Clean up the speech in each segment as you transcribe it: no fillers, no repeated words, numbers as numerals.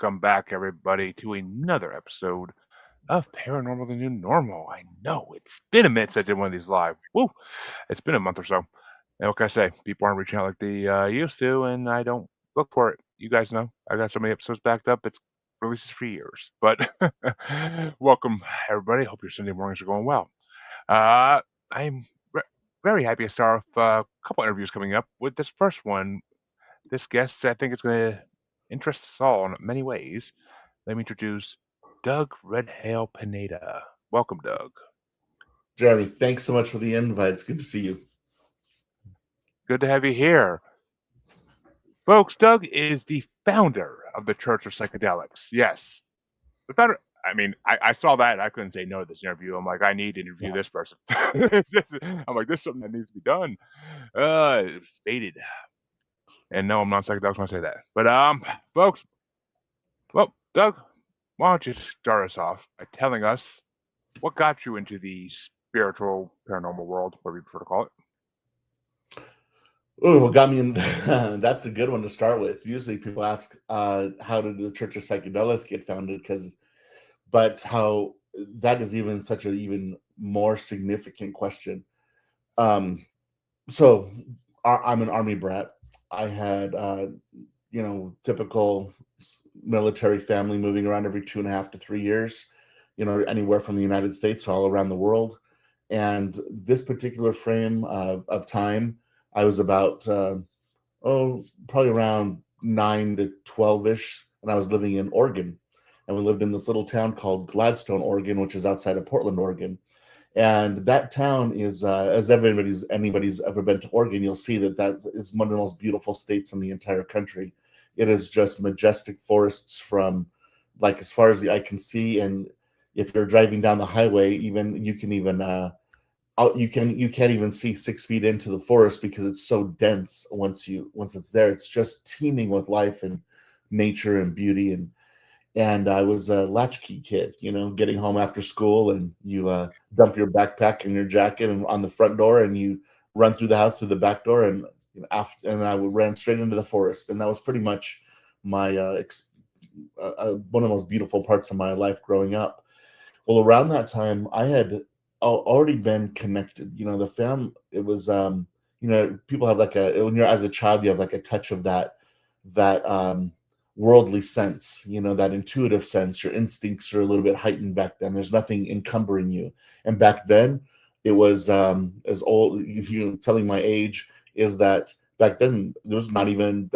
welcome back, everybody, to another episode of Paranormal the New Normal. I know it's been a minute since I did one of these live. Woo! It's been a month or so. And what can I say? People aren't reaching out like they used to, and I don't look for it. You guys know I got so many episodes backed up. It's releases for years. But welcome, everybody. Hope your Sunday mornings are going well. I'm very happy to start off a couple interviews coming up with this first one. This guest, I think, is going to interest us all in many ways. Let me introduce Doug Red Hail Pineda. Welcome, Doug. Jeremy, thanks so much for the invite. It's good to see you. Good to have you here. Folks, Doug is the founder of the Church of Psychedelics. Yes. The founder. I mean, I saw that. I couldn't say no to this interview. I'm like, I need to interview this person. I'm like, this is something that needs to be done. It was stated. And no, I'm not psychedelics when I say that. But, folks, well, Doug, why don't you start us off by telling us what got you into the spiritual paranormal world, whatever you prefer to call it? Oh, what got me in? That's a good one to start with. Usually, people ask, "How did the Church of Psychedelics get founded?" But how that is even such an even more significant question. Um, so, I'm an Army brat. I had, typical military family moving around every 2.5 to 3 years. Anywhere from the United States all around the world. And this particular frame of time, I was about probably around 9 to 12-ish, and I was living in Oregon, and we lived in this little town called Gladstone, Oregon, which is outside of Portland, Oregon. And that town is, as anybody's ever been to Oregon, you'll see that is one of the most beautiful states in the entire country. It is just majestic forests from like as far as the eye can see, and if you're driving down the highway, even you can even you can't even see 6 feet into the forest because it's so dense. Once it's there, it's just teeming with life and nature and beauty. And I was a latchkey kid, getting home after school, and you dump your backpack and your jacket and on the front door, and you run through the house through the back door, and and I ran straight into the forest, and that was pretty much my one of the most beautiful parts of my life growing up. Well, around that time, I had already been connected. It was, people have when you're as a child, you have like a touch of that worldly sense, that intuitive sense. Your instincts are a little bit heightened back then. There's nothing encumbering you. And back then, it was as old, telling my age, is that back then there was not even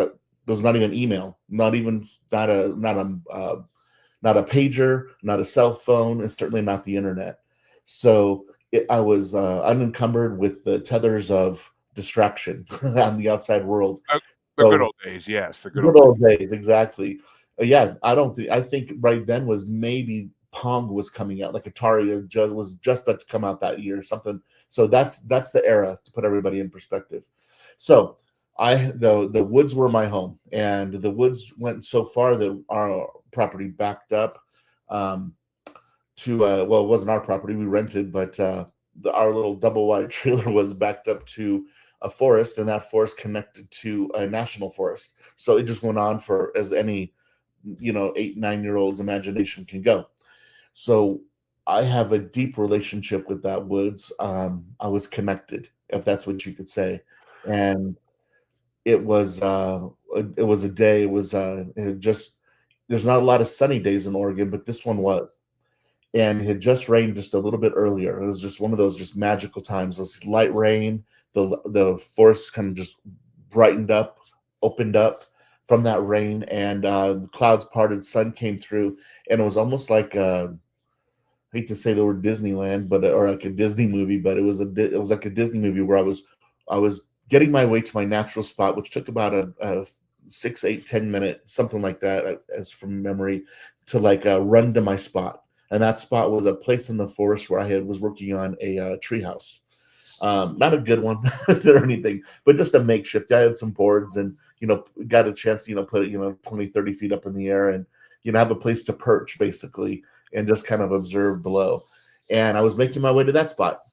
email, not a pager, not a cell phone, and certainly not the internet. So I was unencumbered with the tethers of distraction on the outside world. The good So old days, yes, the good old days, exactly. Yeah, I think right then was maybe Pong was coming out, like Atari was just about to come out that year or something. So that's the era, to put everybody in perspective. So the woods were my home, and the woods went so far that our property backed up to it wasn't our property, we rented, but our little double wide trailer was backed up to a forest, and that forest connected to a national forest. So it just went on for as any 8-9-year-old's imagination can go. So I have a deep relationship with that woods. I was connected, if that's what you could say. And it was a day. There's not a lot of sunny days in Oregon, but this one was. And it had just rained just a little bit earlier. It was just one of those just magical times. This light rain, the forest kind of just brightened up, opened up from that rain, and the clouds parted, sun came through, and it was almost like I hate to say the word Disneyland, or like a Disney movie, but it was like a Disney movie where I was getting my way to my natural spot, which took about a 6, 8, 10 minute, something like that, as from memory, to run to my spot. And that spot was a place in the forest where I was working on a treehouse. Not a good one or anything, but just a makeshift. I had some boards and, got a chance to, put it, 20, 30 feet up in the air and, have a place to perch basically and just kind of observe below. And I was making my way to that spot.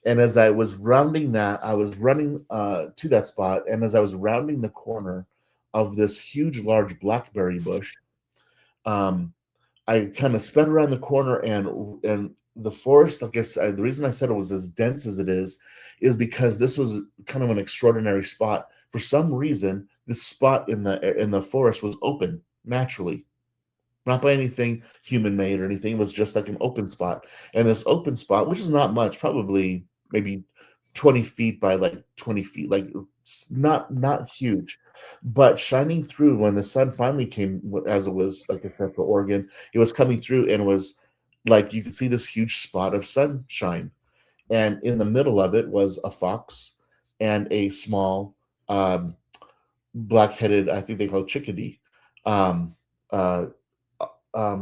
And as I was rounding that, I was running to that spot. And as I was rounding the corner of this huge, large blackberry bush, um, I kind of sped around the corner, and the forest, I guess the reason I said it was as dense as it is because this was kind of an extraordinary spot. For some reason, this spot in the forest was open naturally, not by anything human made or anything. It was just like an open spot. And this open spot, which is not much, probably maybe 20 feet by like 20 feet, like not huge, but shining through when the sun finally came, as it was like I said for Oregon, it was coming through and it was like you could see this huge spot of sunshine. And in the middle of it was a fox and a small um, black-headed, I think they call it chickadee. Um, uh,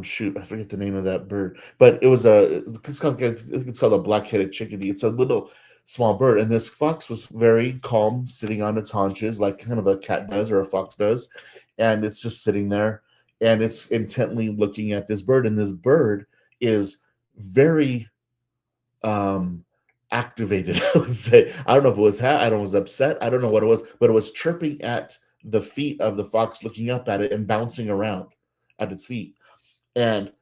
shoot, I forget the name of that bird, but it's called a black-headed chickadee. It's a little small bird, and this fox was very calm, sitting on its haunches, like kind of a cat does or a fox does, and it's just sitting there, and it's intently looking at this bird, and this bird is very um activated. I would say, I don't know if it was I don't know, it was upset, I don't know what it was, but it was chirping at the feet of the fox, looking up at it and bouncing around at its feet. And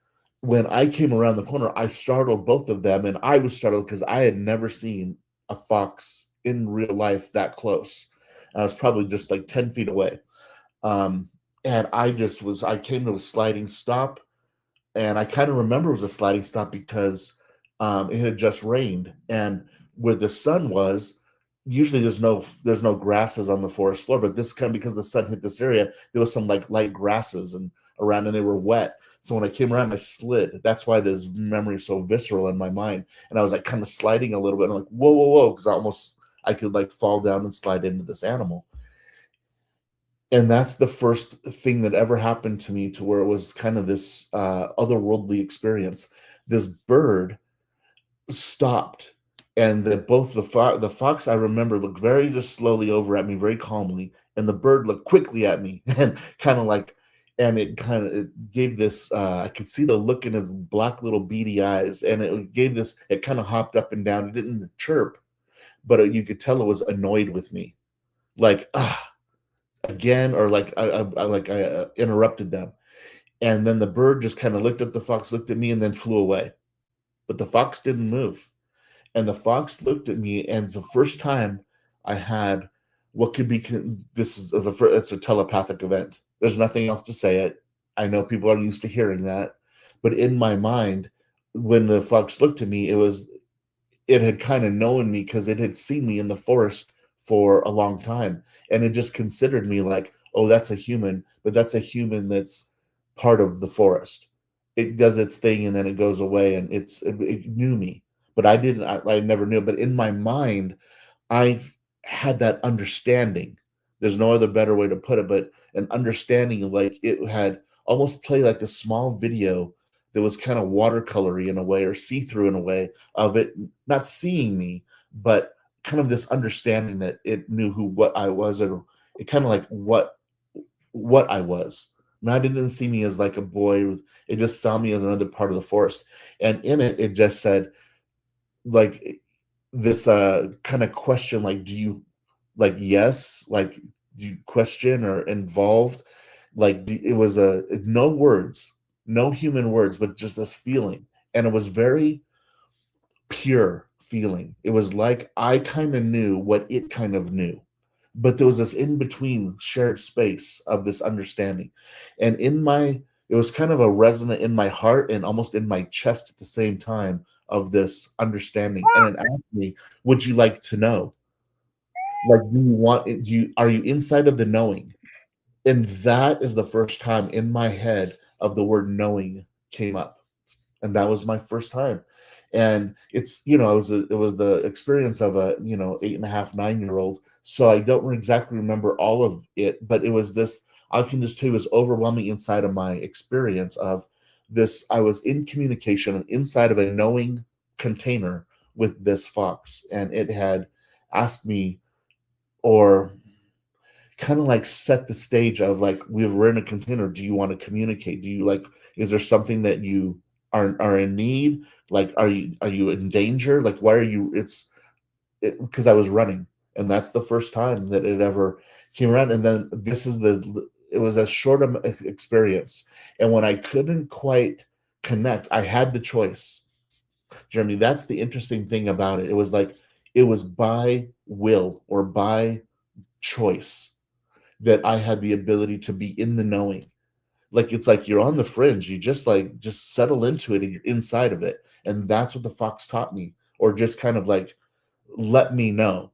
when I came around the corner, I startled both of them, and I was startled because I had never seen a fox in real life that close. I was probably just like 10 feet away. um and I came to a sliding stop, and I kind of remember it was a sliding stop because it had just rained, and where the sun was, usually there's no grasses on the forest floor, but this kind, because the sun hit this area, there was some like light grasses and around, and they were wet. So when I came around, I slid. That's why this memory is so visceral in my mind. And I was like kind of sliding a little bit. And I'm like, whoa, whoa, whoa, because I could like fall down and slide into this animal. And that's the first thing that ever happened to me, to where it was kind of this otherworldly experience. This bird stopped, and both the fox, I remember, looked very just slowly over at me very calmly, and the bird looked quickly at me and kind of like, and it gave this I could see the look in its black little beady eyes, and it kind of hopped up and down. It didn't chirp, but you could tell it was annoyed with me, like, again, or like I interrupted them. And then the bird just kind of looked at the fox, looked at me, and then flew away. But the fox didn't move. And the fox looked at me, and the first time I had what could be, this is the first, it's a telepathic event. There's nothing else to say it. I know people are used to hearing that, but in my mind, when the fox looked at me, it had kind of known me because it had seen me in the forest for a long time, and it just considered me like, oh, that's a human, but that's a human that's part of the forest. It does its thing and then it goes away, and it knew me, but I never knew. But in my mind, I had that understanding. There's no other better way to put it, but an understanding, like it had almost played like a small video that was kind of watercolory in a way, or see-through in a way, of it not seeing me, but kind of this understanding that it knew what I was, or it kind of like what I was. Now, it didn't see me as like a boy. It just saw me as another part of the forest. And in it, it just said, like, this kind of question, like, do you, like, yes, like, do you question or involved, like, it was no words, no human words, but just this feeling. And it was very pure feeling. It was like I kind of knew what it kind of knew, but there was this in between shared space of this understanding. And it was kind of a resonant in my heart and almost in my chest at the same time, of this understanding. And it asked me, would you like to know? Like, do you want it? Are you inside of the knowing? And that is the first time in my head of the word knowing came up, and that was my first time. And it was the experience of a 8.5, 9 year old. So I don't exactly remember all of it, but it was this, I can just tell you, it was overwhelming inside of my experience of this. I was in communication inside of a knowing container with this fox, and it had asked me, or kind of like set the stage of, like, we're in a container, do you want to communicate, do you, like, is there something that you are in need, like, are you in danger, like, why are you, because I was running, and that's the first time that it ever came around. And then this is it was a short experience. And when I couldn't quite connect, I had the choice. Jeremy, that's the interesting thing about it. It was like, it was by will or by choice that I had the ability to be in the knowing. Like, it's like you're on the fringe, you just settle into it and you're inside of it. And that's what the fox taught me, or just kind of like let me know.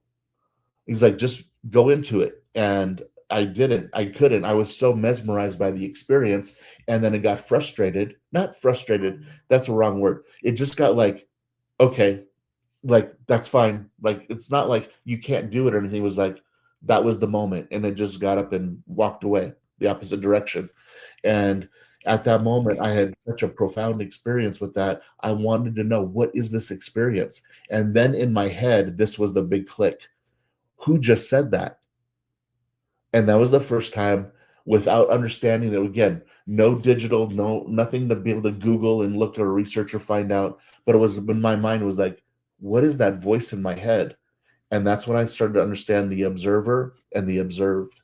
He's like, just go into it. And I couldn't. I was so mesmerized by the experience. And then it got frustrated. Not frustrated, that's a wrong word. It just got like, okay, like, that's fine. Like, it's not like you can't do it or anything. It was like, that was the moment. And it just got up and walked away the opposite direction. And at that moment, I had such a profound experience with that. I wanted to know, what is this experience? And then in my head, this was the big click. Who just said that? And that was the first time, without understanding that, again, no digital, no nothing to be able to Google and look or research or find out. But it was, in my mind, was like, what is that voice in my head? And that's when I started to understand the observer and the observed.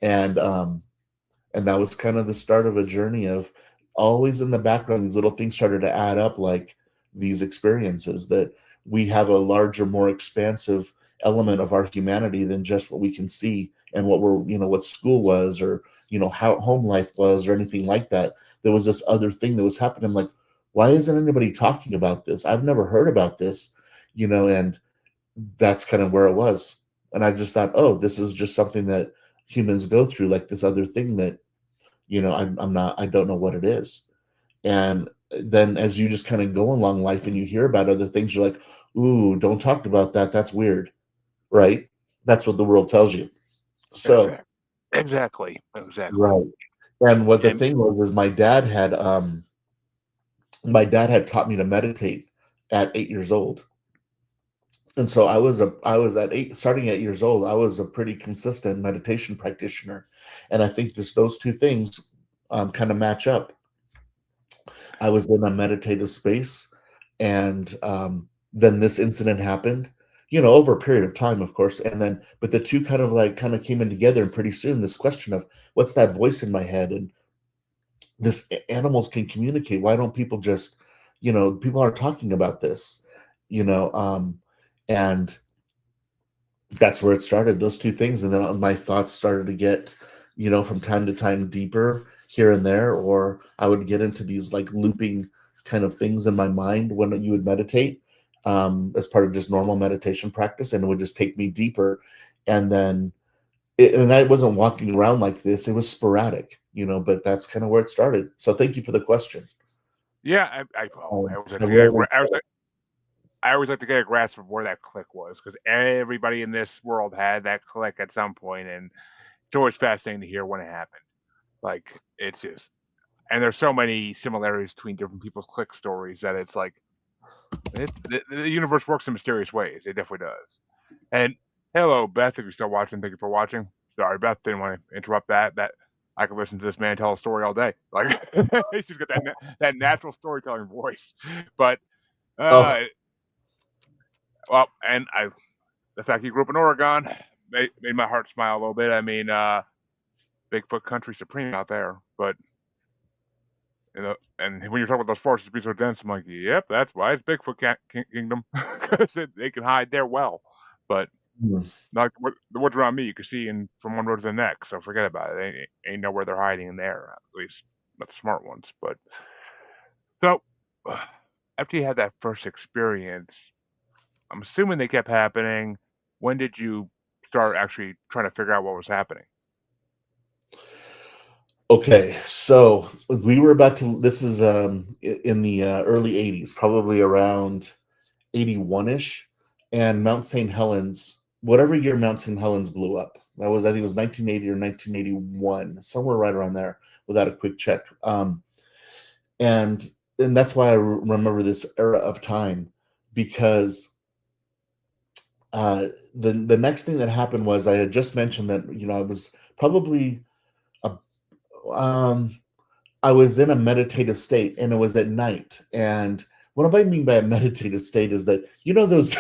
And that was kind of the start of a journey of, always in the background, these little things started to add up, like these experiences, that we have a larger, more expansive element of our humanity than just what we can see and what we're, what school was, or, how home life was, or anything like that. There was this other thing that was happening. I'm like, why isn't anybody talking about this? I've never heard about this, and that's kind of where it was. And I just thought, oh, this is just something that humans go through, like this other thing that, I don't know what it is. And then as you just kind of go along life and you hear about other things, you're like, ooh, don't talk about that. That's weird. Right? That's what the world tells you. So, Exactly. Exactly. right. And what the And thing was, is my dad had taught me to meditate at 8 years old. And so I was at starting at years old, I was a pretty consistent meditation practitioner. And I think just those two things kind of match up. I was in a meditative space, and then this incident happened, over a period of time, of course. And then, but the two kind of came in together. And pretty soon, this question of, what's that voice in my head? And this, animals can communicate. Why don't people just, people are talking about this, and that's where it started, those two things. And then my thoughts started to get, from time to time, deeper here and there, or I would get into these like looping kind of things in my mind when you would meditate, as part of just normal meditation practice, and it would just take me deeper. And then and I wasn't walking around like this, it was sporadic, but that's kind of where it started. So thank you for the question. yeah, I always like I to get really, I always like to get a grasp of where that click was, because everybody in this world had that click at some point, and it's always fascinating to hear when it happened. Like, it's just, and there's so many similarities between different people's click stories that it's like, the universe works in mysterious ways. It definitely does. And hello, Beth, if you're still watching, thank you for watching. Sorry, Beth, didn't want to interrupt that. I could listen to this man tell a story all day. Like, she's got that natural storytelling voice. But oh, uh, well, and the fact he grew up in Oregon made my heart smile a little bit. I mean, Bigfoot country supreme out there. But and when you're talking about those forests being so dense, I'm like, yep, that's why it's Bigfoot kingdom, because they can hide there well. But hmm. like the woods around me, you can see from one road to the next. So forget about it. Ain't know where they're hiding in there. At least not the smart ones. But so after you had that first experience, I'm assuming they kept happening. When did you start actually trying to figure out what was happening? Okay, so we were about to, this is in the early 80s, probably around 81ish, and Mount St. Helens, whatever year Mount St. Helens blew up. That was, I think it was 1980 or 1981, somewhere right around there, without a quick check. And that's why I remember this era of time, because the next thing that happened was, I had just mentioned that, I was probably a, um I was in a meditative state, and it was at night. And what I mean by a meditative state is that, those,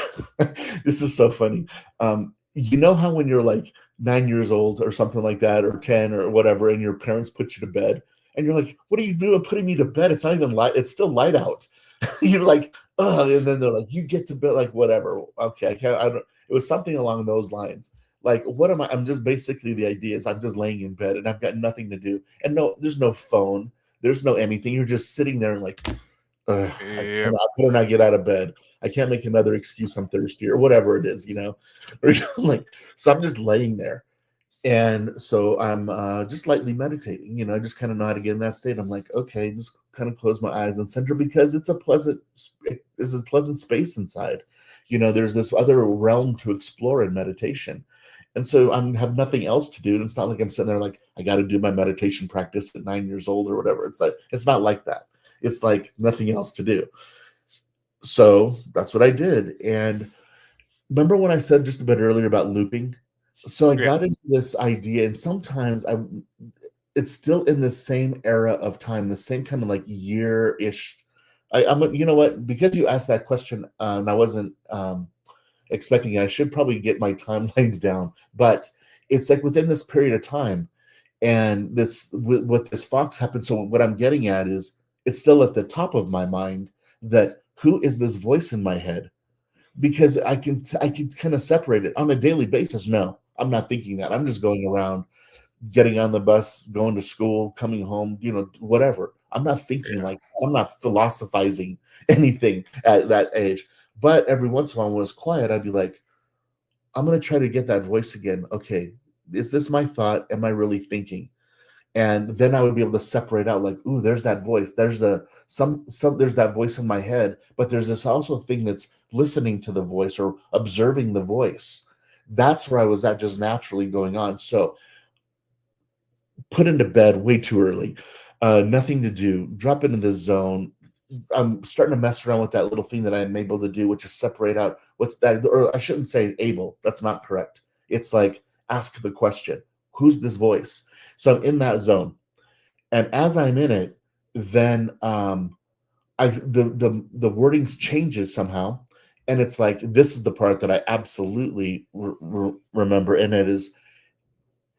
this is so funny. How when you're like 9 years old or something like that, or 10 or whatever, and your parents put you to bed, and you're like, what are you doing putting me to bed? It's not even light. It's still light out. You're like, oh, and then they're like, you get to bed, like, whatever. Okay, I can't. I don't. It was something along those lines. Like, what am I? I'm just basically, the idea is I'm just laying in bed and I've got nothing to do, and no, there's no phone, there's no anything. You're just sitting there and like, ugh, Yep. I better not get out of bed. I can't make another excuse I'm thirsty or whatever it is, Or like, so I'm just laying there, and so I'm just lightly meditating. I just kind of know how to get in that state. I'm like, okay, just kind of close my eyes and center, because it's a pleasant space inside. There's this other realm to explore in meditation. And so I have nothing else to do. And it's not like I'm sitting there like, I got to do my meditation practice at 9 years old or whatever. It's not like that. It's like nothing else to do. So that's what I did. And remember when I said just a bit earlier about looping? So I Yeah. got into this idea, and sometimes it's still in the same era of time, the same kind of like year-ish. You know what? Because you asked that question, and I wasn't expecting it, I should probably get my timelines down. But it's like within this period of time, and this with this fox happened. So what I'm getting at is, it's still at the top of my mind, that who is this voice in my head? Because I can kind of separate it on a daily basis. No, I'm not thinking that. I'm just going around, getting on the bus, going to school, coming home, whatever. I'm not thinking Yeah. like, I'm not philosophizing anything at that age. But every once in a while, when it's quiet, I'd be like, I'm going to try to get that voice again. Okay, is this my thought? Am I really thinking? And then I would be able to separate out, like, ooh, there's that voice. There's there's that voice in my head, but there's this also thing that's listening to the voice or observing the voice. That's where I was at, just naturally going on. So put into bed way too early, nothing to do, drop into the zone. I'm starting to mess around with that little thing that I'm able to do, which is separate out what's that, or I shouldn't say able, that's not correct. It's like, ask the question, who's this voice? So I'm in that zone. And as I'm in it, then the wordings changes somehow. And it's like, this is the part that I absolutely remember. And it is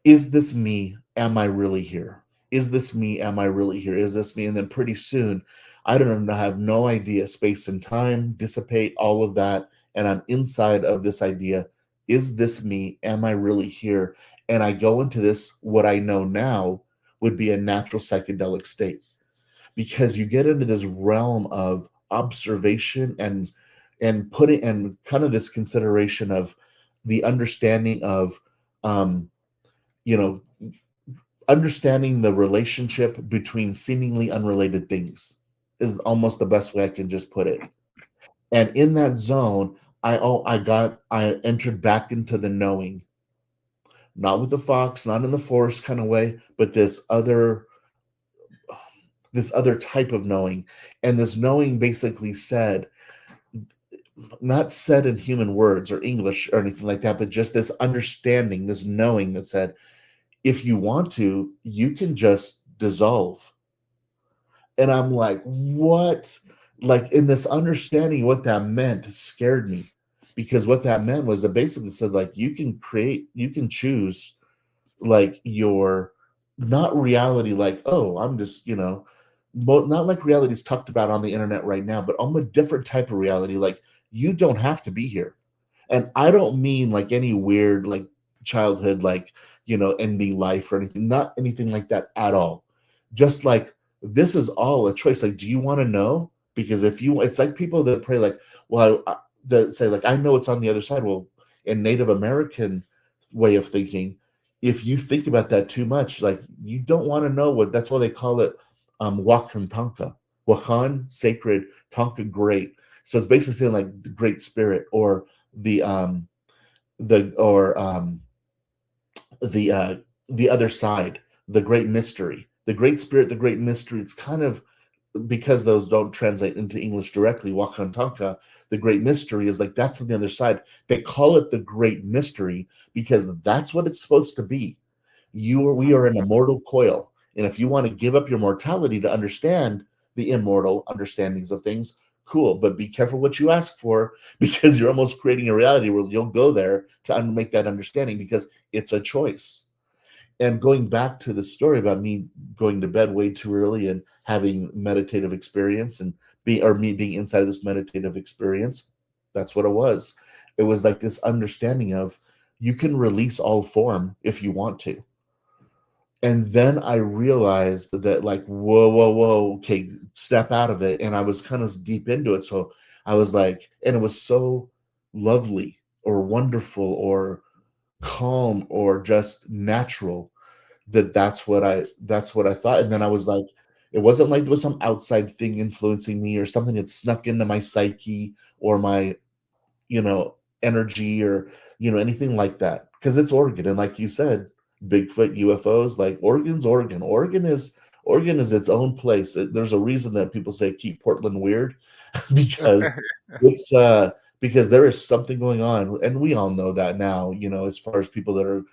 this me? Am I really here? Is this me? Am I really here? Is this me? And then pretty soon, I don't know, I have no idea. Space and time dissipate, all of that. And I'm inside of this idea. Is this me? Am I really here? And I go into this, what I know now would be a natural psychedelic state, because you get into this realm of observation and putting, and kind of this consideration of the understanding of um, you know, understanding the relationship between seemingly unrelated things is almost the best way I can just put it. And in that zone, I entered back into the knowing, not with the fox, not in the forest kind of way, but this other type of knowing. And this knowing basically said, not said in human words or English or anything like that, but just this understanding, this knowing that said, if you want to, you can just dissolve. And I'm like, what? Like, in this understanding, what that meant scared me, because what that meant was, it basically said, like, you can choose, like, your, not reality, like, oh, I'm just, not like reality's talked about on the internet right now, but I'm a different type of reality. Like, you don't have to be here. And I don't mean like any weird, like, childhood, like, ND life or anything, not anything like that at all. Just like, this is all a choice. Like, do you want to know? Because if you, it's like people that pray, like, well, that say, like, I know it's on the other side. Well, in Native American way of thinking, if you think about that too much, like, you don't want to know what, that's why they call it Wakan Tonka. Wakan, sacred, Tonka, great. So it's basically saying, like, the great spirit, or the the or the other side, the great mystery, the great spirit, the great mystery. It's kind of, because those don't translate into English directly. Wakantanka, the great mystery, is like, that's on the other side. They call it the great mystery because that's what it's supposed to be. We are an immortal coil, and if you want to give up your mortality to understand the immortal understandings of things, cool, but be careful what you ask for, because you're almost creating a reality where you'll go there to make that understanding, because it's a choice. And going back to the story about me going to bed way too early and having meditative experience, and me being inside of this meditative experience, that's what it was. It was like this understanding of, you can release all form if you want to. And then I realized that, like, whoa, whoa, whoa, okay, step out of it. And I was kind of deep into it. So I was like, and it was so lovely or wonderful or calm or just natural, that's what I thought. And then I was like, it wasn't like there was some outside thing influencing me or something that snuck into my psyche or my, energy, or anything like that, because it's Oregon. And like you said, Bigfoot, UFOs, like, Oregon is its own place. There's a reason that people say keep Portland weird, because it's because there is something going on, and we all know that now, as far as people that are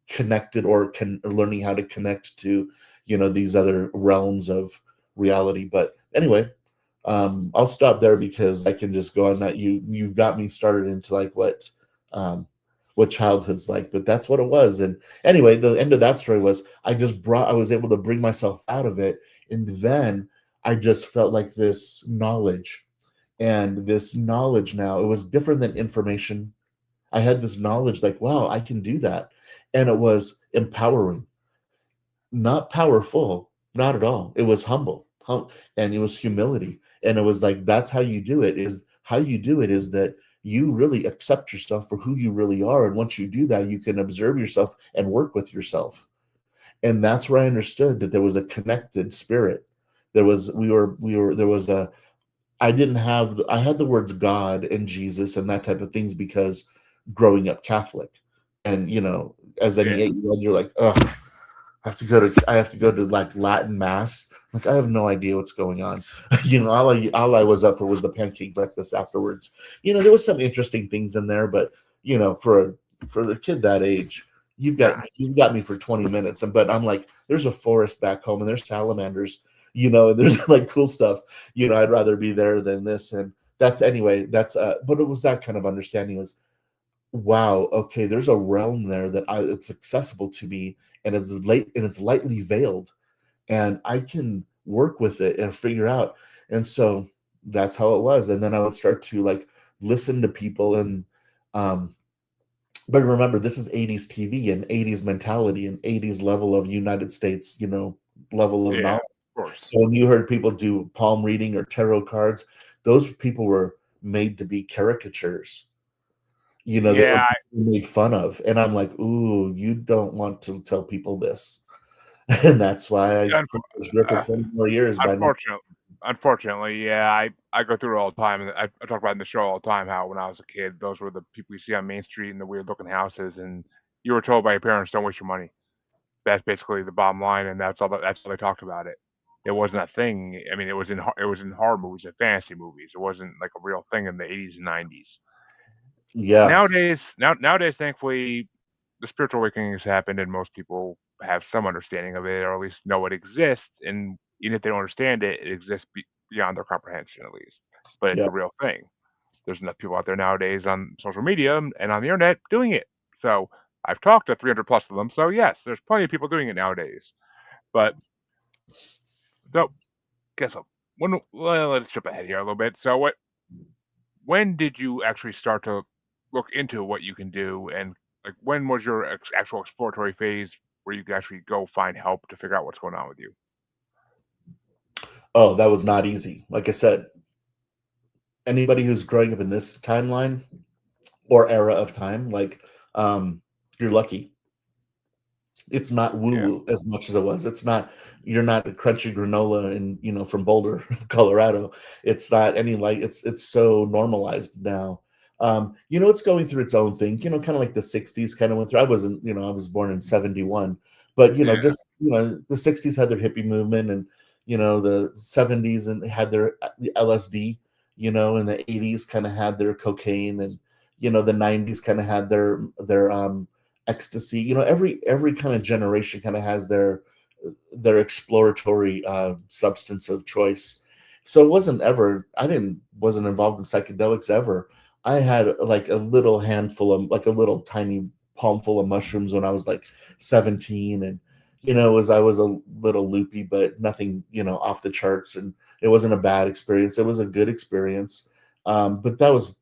connected or learning how to connect to these other realms of reality. But anyway, I'll stop there because I can just go on that. You've got me started into like um what childhood's like, but that's what it was. And anyway, the end of that story was, I was able to bring myself out of it. And then I just felt like this knowledge, and this knowledge, now it was different than information. I had this knowledge, like, wow, I can do that. And it was empowering, not powerful, not at all. It was humble, and it was humility. And it was like, that's how you do it. Is how you do it is that you really accept yourself for who you really are. And once you do that, you can observe yourself and work with yourself. And that's where I understood that there was a connected spirit. There was a, I had the words God and Jesus and that type of things, because growing up Catholic, and as any Yeah. 8-year-old, you're like, oh, I have to go to like Latin mass. Like, I have no idea what's going on. All I was up for was the pancake breakfast afterwards. There was some interesting things in there, but for the kid that age, Nah. you've got me for 20 minutes. But I'm like, there's a forest back home, and there's salamanders, and there's like cool stuff. I'd rather be there than this. And that's but it was that kind of understanding, was, wow, okay, there's a realm there that it's accessible to me, and it's lightly veiled, and I can work with it and figure out. And so that's how it was. And then I would start to like listen to people, and um but remember, this is 80s TV and 80s mentality and 80s level of United States, level of Yeah, knowledge. of course. So when you heard people do palm reading or tarot cards, those people were made to be caricatures. They were Yeah, made fun of. And I'm like, ooh, you don't want to tell people this. And that's why I unf was there for 20 more years by now. unfortunately, yeah, I go through it all the time, and I talk about it in the show all the time how when I was a kid, those were the people you see on Main Street in the weird looking houses, and you were told by your parents, "Don't waste your money." That's basically the bottom line, and that's how they talked about it. It wasn't a thing. I mean, it was in horror movies and fantasy movies. It wasn't like a real thing in the 80s and 90s. Yeah, Nowadays, thankfully, the spiritual awakening has happened, and most people have some understanding of it, or at least know it exists. And even if they don't understand it, it exists beyond their comprehension, at least. But it's yeah, a real thing. There's enough people out there nowadays on social media and on the internet doing it. So I've talked to 300 plus of them. So yes, there's plenty of people doing it nowadays. But so guess what? Well, let's jump ahead here a little bit. So when did you actually start to look into what you can do, and like when was your actual exploratory phase where you could actually go find help to figure out what's going on with you? oh, that was not easy. Like I said, anybody who's growing up in this timeline or era of time, like, you're lucky. It's not woo Yeah, woo as much as it was. It's not, you're not a crunchy granola and from Boulder, Colorado. It's not any, like, it's so normalized now. It's going through its own thing, kind of like the 60s kind of went through. I wasn't, I was born in 71, but yeah, just the 60s had their hippie movement, and the 70s and had their the LSD, and the 80s kind of had their cocaine, and the 90s kind of had their ecstasy. Every kind of generation kind of has their exploratory substance of choice. So it wasn't ever, I didn't, wasn't involved in psychedelics ever. I had like a little handful of, like a little tiny palmful of mushrooms when I was like 17. And, as I was a little loopy, but nothing, off the charts. And it wasn't a bad experience. It was a good experience. But that was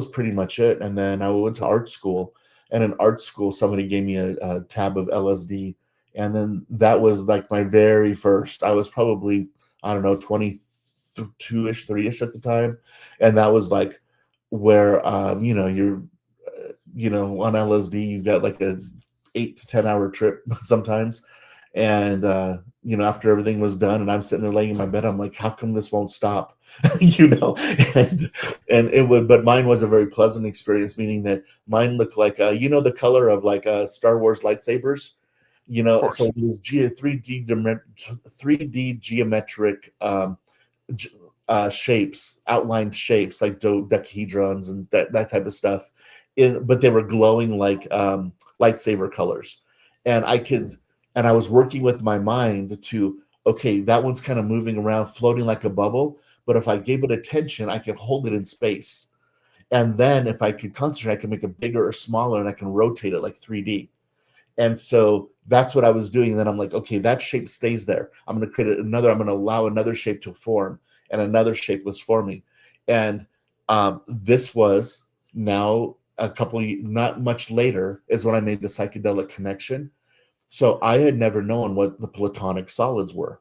pretty much it. And then I went to art school, and in art school, somebody gave me a tab of LSD. And then that was like my very first, I was probably, I don't know, 22-ish, 3-ish at the time. And that was like where, you're, on LSD, you've got like a 8 to 10 hour trip sometimes. And, after everything was done and I'm sitting there laying in my bed, I'm like, how come this won't stop? you know, and, and it would, but mine was a very pleasant experience, meaning that mine looked like, the color of like Star Wars lightsabers, Of so course. it was 3D geometric shapes, outlined shapes like dodecahedrons and that type of stuff. But they were glowing like lightsaber colors. And I was working with my mind to, okay, that one's kind of moving around, floating like a bubble. But if I gave it attention, I could hold it in space. And then if I could concentrate, I can make it bigger or smaller, and I can rotate it like 3D. And so that's what I was doing. And then I'm like, okay, that shape stays there. I'm going to create another, I'm going to allow another shape to form, and another shape was forming. And this was now not much later is when I made the psychedelic connection. So I had never known what the platonic solids were.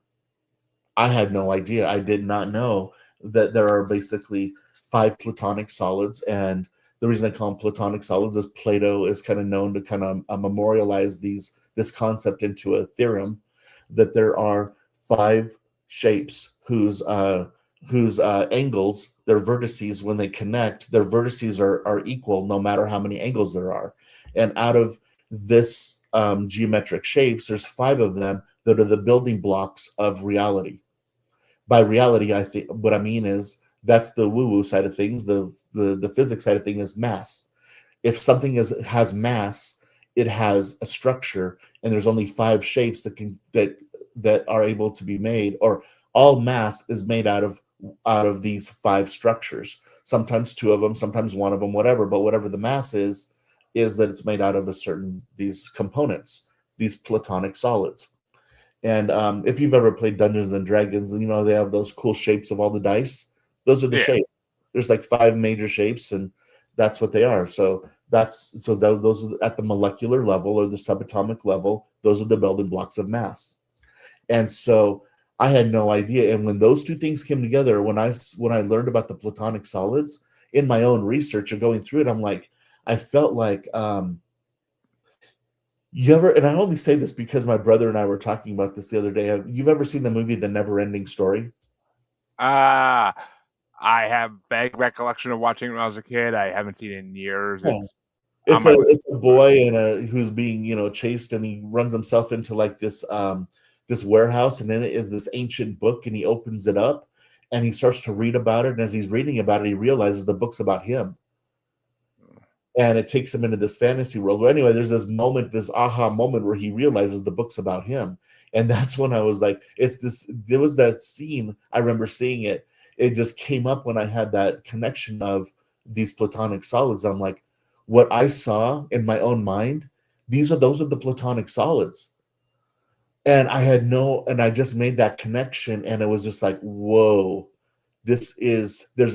I had no idea. I did not know that there are basically five platonic solids. And the reason I call them platonic solids is Plato is kind of known to kind of memorialize this concept into a theorem, that there are five shapes whose angles, their vertices, when they connect, their vertices are equal no matter how many angles there are. And out of this geometric shapes, there's five of them that are the building blocks of reality. By reality, I think what I mean is that's the woo-woo side of things. The physics side of things is mass. If something has mass, it has a structure, and there's only five shapes that are able to be made, or all mass is made out of these five structures. Sometimes two of them, sometimes one of them, whatever. But whatever the mass is that it's made out of these components, these platonic solids. And if you've ever played Dungeons and Dragons, they have those cool shapes of all the dice. Those are the Yeah. shapes. There's like five major shapes, and that's what they are. Those are at the molecular level or the subatomic level. Those are the building blocks of mass. And so I had no idea. And when those two things came together, when I learned about the platonic solids in my own research and going through it, I felt like you ever, and I only say this because my brother and I were talking about this the other day. You've ever seen the movie The Never Ending Story? Ah, I have vague recollection of watching it when I was a kid. I haven't seen it in years. Yeah. It's on It's my a list. it's a boy who's being chased, and he runs himself into like this warehouse, and in it is this ancient book, and he opens it up, and he starts to read about it. And as he's reading about it, he realizes the book's about him, and it takes him into this fantasy world. Well, anyway, there's this aha moment where he realizes the book's about him. And that's when I was like, there was that scene, I remember seeing it. It just came up when I had that connection of these platonic solids. I'm like, what I saw in my own mind, those are the platonic solids. And I just made that connection, and it was just like, whoa, there's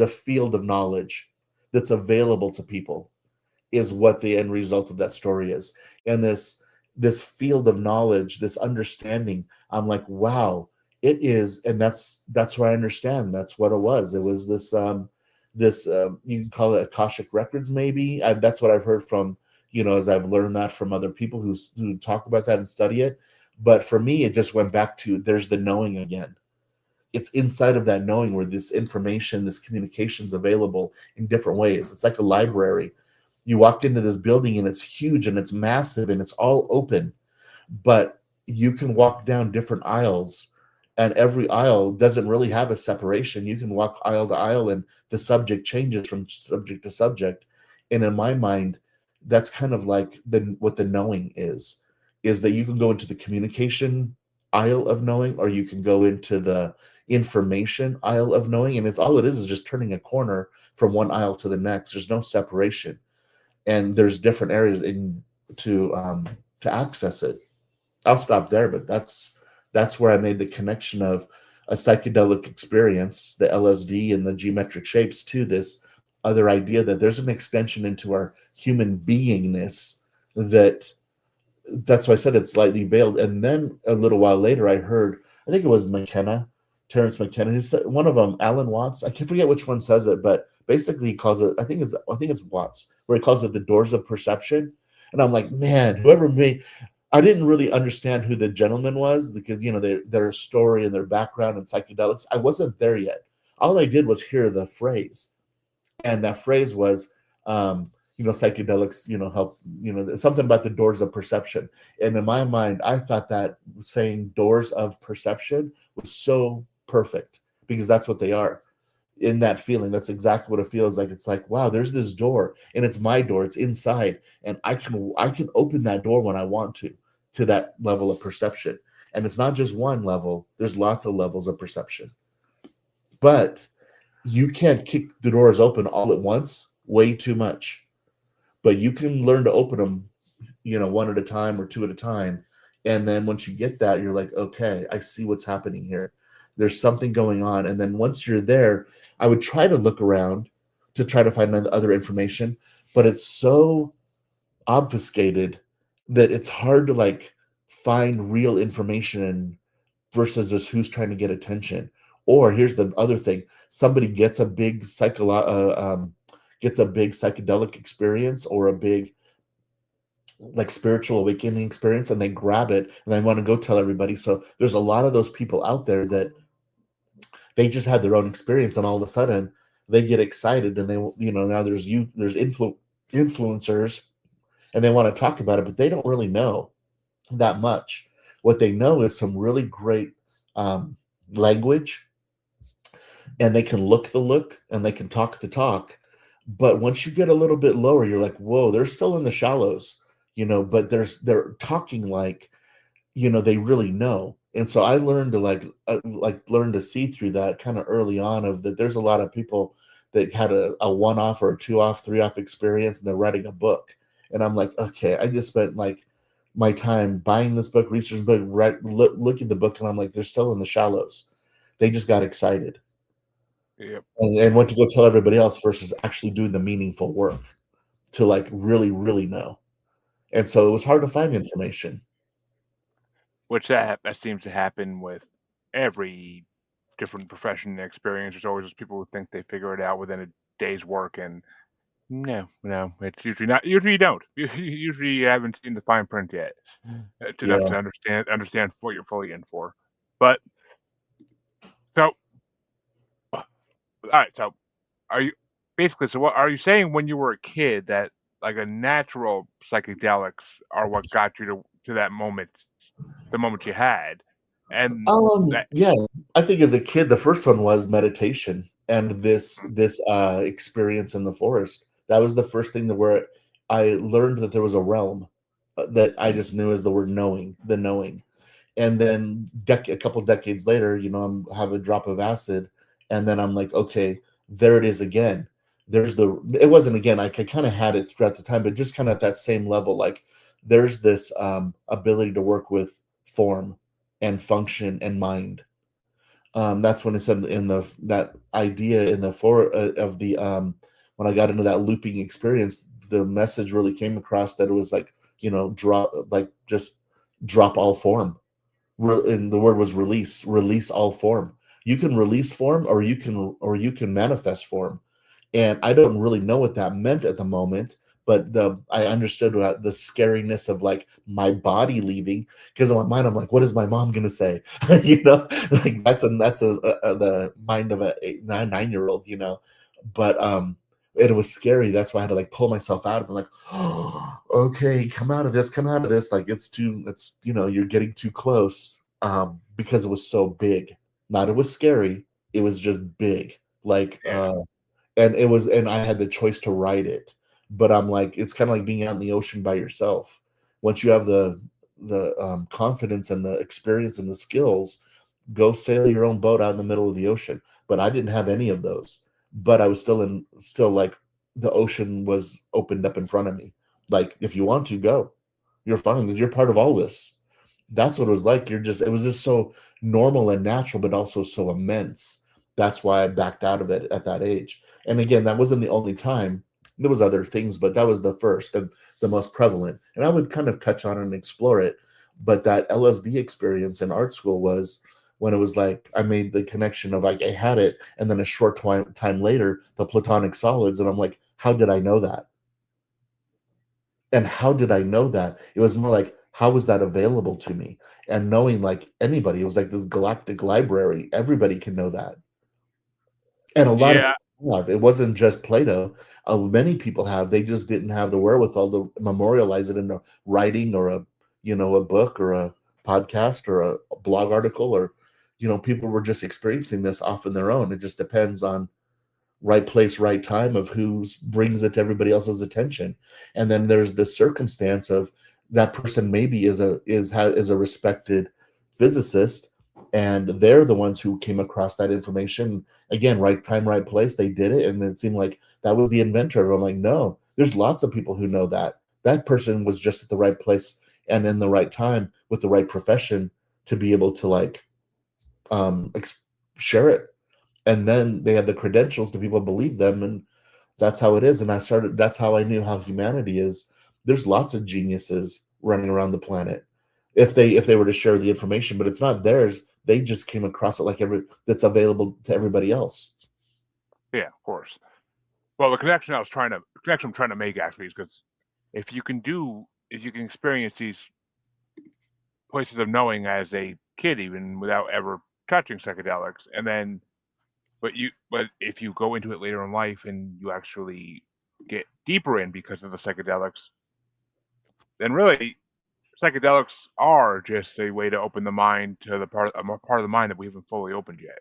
a field of knowledge that's available to people, is what the end result of that story is. And this field of knowledge, this understanding, I'm like, wow, it is. And that's where I understand that's what it was. It was this you can call it Akashic records, maybe. That's what I've heard from, as I've learned that from other people who talk about that and study it. But for me, it just went back to, there's the knowing again. It's inside of that knowing where this information, this communication is available in different ways. It's like a library. You walked into this building, and it's huge and it's massive and it's all open, but you can walk down different aisles, and every aisle doesn't really have a separation. You can walk aisle to aisle, and the subject changes from subject to subject. And in my mind, that's kind of like what the knowing is that you can go into the communication aisle of knowing, or you can go into information aisle of knowing, and it's all it is just turning a corner from one aisle to the next. There's no separation, and there's different areas in to access it. I'll stop there, but that's where I made the connection of a psychedelic experience, the LSD and the geometric shapes, to this other idea that there's an extension into our human beingness. That's why I said it's slightly veiled. And then a little while later, I heard, I think it was Terrence McKenna. He said, one of them, Alan Watts. I can't forget which one says it, but basically he calls it. I think it's Watts, where he calls it the doors of perception. And I'm like, man, whoever made. I didn't really understand who the gentleman was, because their story and their background in psychedelics. I wasn't there yet. All I did was hear the phrase, and that phrase was, psychedelics, help, something about the doors of perception. And in my mind, I thought that saying doors of perception was so perfect, because that's what they are. In that feeling, that's exactly what it feels like. It's like, wow, there's this door, and it's my door, it's inside, and I can open that door when I want to that level of perception. And it's not just one level, there's lots of levels of perception. But you can't kick the doors open all at once, way too much. But you can learn to open them, one at a time or two at a time. And then once you get that, you're like, okay, I see what's happening here. There's something going on. And then once you're there, I would try to look around to try to find other information, but it's so obfuscated that it's hard to like find real information versus just who's trying to get attention. Or here's the other thing: somebody gets a big psychedelic experience, or a big like spiritual awakening experience, and they grab it and they want to go tell everybody. So there's a lot of those people out there that they just had their own experience, and all of a sudden they get excited, and now there's influencers, and they want to talk about it, but they don't really know that much. What they know is some really great language, and they can look the look, and they can talk the talk. But once you get a little bit lower, you're like, whoa, they're still in the shallows, but they're talking like, they really know. And so I learned to learn to see through that kind of early on, of that there's a lot of people that had a one-off or a two-off, three-off experience, and they're writing a book. And I'm like, okay, I just spent like my time buying this book, researching the book, look at the book, and I'm like, they're still in the shallows. They just got excited. Yep. And went to go tell everybody else, versus actually doing the meaningful work to like really, really know. And so it was hard to find information. Which that seems to happen with every different profession and experience. There's always those people who think they figure it out within a day's work, and no, it's usually not. Usually you don't. Usually you haven't seen the fine print yet, enough Yeah. to understand what you're fully in for. But so, all right. So, are you basically? So, what are you saying? When you were a kid, that like a natural psychedelics are what got you to that moment, the moment you had, and that. Yeah, I think as a kid, the first one was meditation, and this experience in the forest. That was the first thing where I learned that there was a realm that I just knew as the word knowing, the knowing. And then a couple decades later, have a drop of acid, and then I'm like, okay, there it is again. It wasn't again. I kind of had it throughout the time, but just kind of at that same level. Like there's this ability to work with form and function and mind. That's when it said in that idea in the of the when I got into that looping experience, the message really came across that it was like, just drop all form. And the word was release all form. You can release form, or you can manifest form. And I don't really know what that meant at the moment, but I understood the scariness of like my body leaving, because in my mind I'm like, what is my mom gonna say? Like that's the mind of a 9-year-old, but it was scary. That's why I had to like pull myself out of it, like, oh, okay, come out of this, like you're getting too close, because it was so big. Not it was scary, it was just big, like Yeah. and I had the choice to write it. But I'm like, it's kind of like being out in the ocean by yourself. Once you have the confidence and the experience and the skills, go sail your own boat out in the middle of the ocean. But I didn't have any of those. But I was still like the ocean was opened up in front of me. Like, if you want to go, you're fine. You're part of all this. That's what it was like. It was just so normal and natural, but also so immense. That's why I backed out of it at that age. And again, that wasn't the only time. There was other things, but that was the first and the most prevalent. And I would kind of touch on and explore it. But that LSD experience in art school was when it was like I made the connection of like I had it, and then a short time later, the platonic solids, and I'm like, how did I know that? And how did I know that? It was more like, how was that available to me? And knowing like anybody, it was like this galactic library. Everybody can know that. And a lot of Yeah, people have. It wasn't just Plato. Many people have. They just didn't have the wherewithal to memorialize it in a writing or a book or a podcast or a blog article or, people were just experiencing this off on their own. It just depends on right place, right time of who brings it to everybody else's attention. And then there's the circumstance of that person maybe is a respected physicist, and they're the ones who came across that information. Again, right time, right place, they did it, and it seemed like that was the inventor. I'm like, no, there's lots of people who know that person was just at the right place and in the right time with the right profession to be able to like share it, and then they had the credentials to people believe them, and that's how it is. And that's how I knew how humanity is. There's lots of geniuses running around the planet if they were to share the information, but it's not theirs. They just came across it like that's available to everybody else. yeah, of course. Well, the connection I'm trying to make actually is because if you can experience these places of knowing as a kid, even without ever touching psychedelics, and then but if you go into it later in life and you actually get deeper in because of the psychedelics, then really psychedelics are just a way to open the mind to a more part of the mind that we haven't fully opened yet,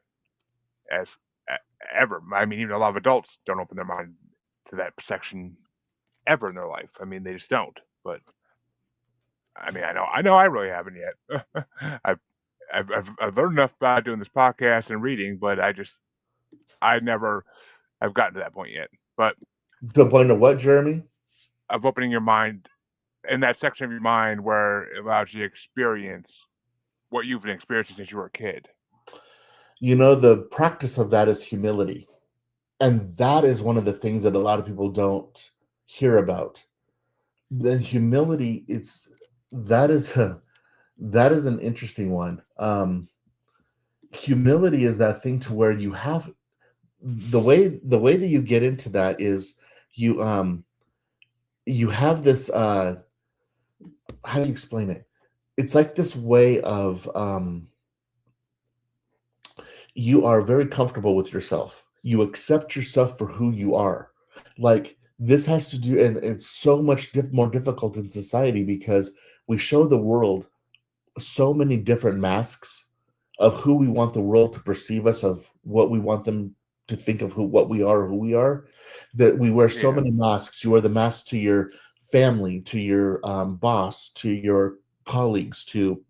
as ever. I mean, even a lot of adults don't open their mind to that section ever in their life. I mean, they just don't. But I mean, I know, I really haven't yet. I've learned enough about doing this podcast and reading, but I never have gotten to that point yet. But To the point of what, Jeremy? of opening your mind in that section of your mind where it allows you to experience what you've been experiencing since you were a kid. The practice of that is humility. And that is one of the things that a lot of people don't hear about. The humility, that is an interesting one. Humility is that thing to where you have the way that you get into that is you have this how do you explain it? It's like this way of you are very comfortable with yourself. You accept yourself for who you are. Like, this has to do, and it's so much more difficult in society because we show the world so many different masks of who we want the world to perceive us, of what we want them to think of what we are, that we wear so Yeah, many masks. You wear the mask to your family, to your boss, to your colleagues, to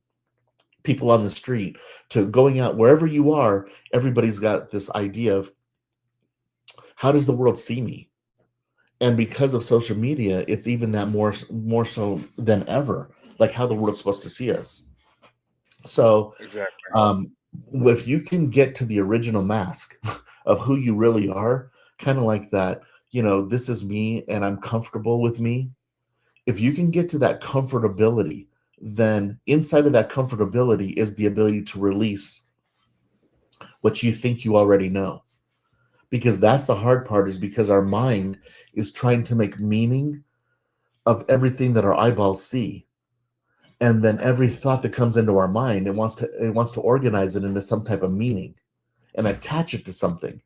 people on the street, to going out, wherever you are. Everybody's got this idea of, how does the world see me? And because of social media, it's even that more so than ever, like how the world's supposed to see us. So exactly. if you can get to the original mask of who you really are, kind of like that, this is me and I'm comfortable with me. If you can get to that comfortability, then inside of that comfortability is the ability to release what you think you already know. Because that's the hard part, is because our mind is trying to make meaning of everything that our eyeballs see. And then every thought that comes into our mind, it wants to organize it into some type of meaning and attach it to something.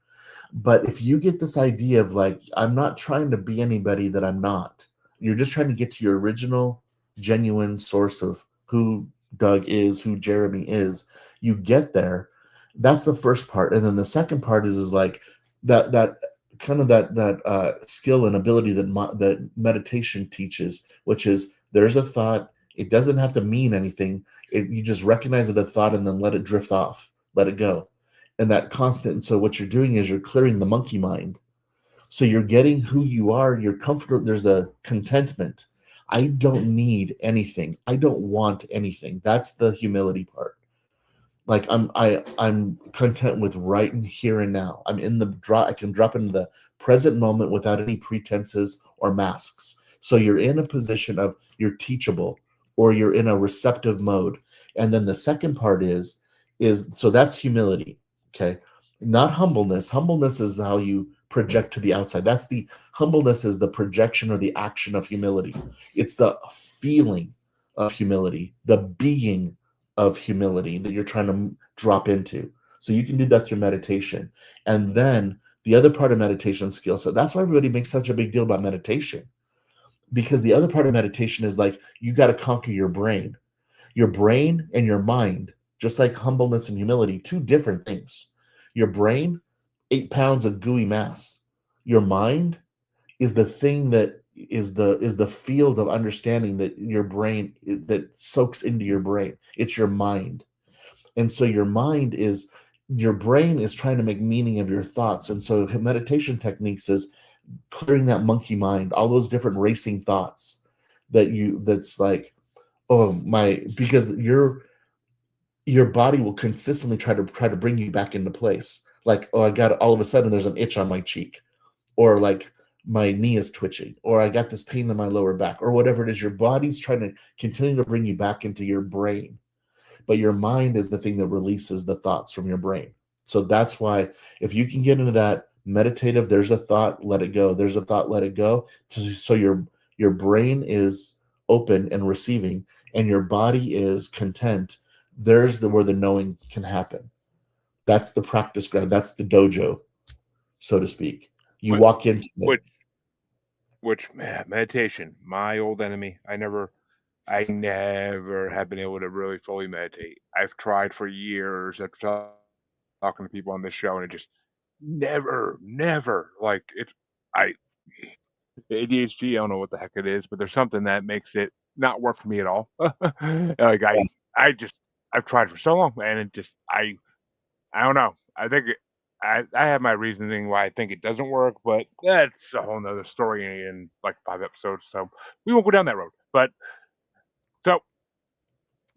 But if you get this idea of like, I'm not trying to be anybody that I'm not, you're just trying to get to your original, genuine source of who Doug is, who Jeremy is, you get there. That's the first part. And then the second part is like that kind of that skill and ability that meditation teaches, which is, there's a thought. It doesn't have to mean anything. You just recognize it a thought and then let it drift off. let it go. And that constant, and so what you're doing is you're clearing the monkey mind. So you're getting who you are, you're comfortable, there's a contentment. I don't need anything. I don't want anything. That's the humility part. Like I'm content with right and here and now. I'm in the drop. I can drop into the present moment without any pretenses or masks. So you're in a position of you're teachable, or you're in a receptive mode. And then the second part is so that's humility. Okay. Not humbleness. Humbleness is how you project to the outside. That's the humbleness is the projection or the action of humility. It's the feeling of humility, the being of humility that you're trying to drop into. So you can do that through meditation. And then the other part of meditation skill set, that's why everybody makes such a big deal about meditation. Because the other part of meditation is like you got to conquer your brain and your mind, just like humbleness and humility, two different things. Your brain, 8 pounds of gooey mass. Your mind is the thing that is the field of understanding that your brain that soaks into your brain. It's your mind. And so your brain is trying to make meaning of your thoughts. And so meditation techniques is clearing that monkey mind, all those different racing thoughts that's like, oh my, because your body will consistently try to bring you back into place. Like, oh, I got all of a sudden there's an itch on my cheek, or like my knee is twitching, or I got this pain in my lower back, or whatever it is. Your body's trying to continue to bring you back into your brain, but your mind is the thing that releases the thoughts from your brain. So that's why if you can get into that meditative, there's a thought, let it go. There's a thought, let it go. So your brain is open and receiving, and your body is content. There's where the knowing can happen. That's the practice ground. That's the dojo, so to speak. You What, walk into it. which man, meditation, my old enemy. I never have been able to really fully meditate. I've tried for years after talking to people on this show, and it just never like it's. I ADHD. I don't know what the heck it is, but there's something that makes it not work for me at all. Like I just I've tried for so long, and it just I don't know. I think I have my reasoning why I think it doesn't work, but that's a whole nother story in like 5 episodes. So we won't go down that road. But so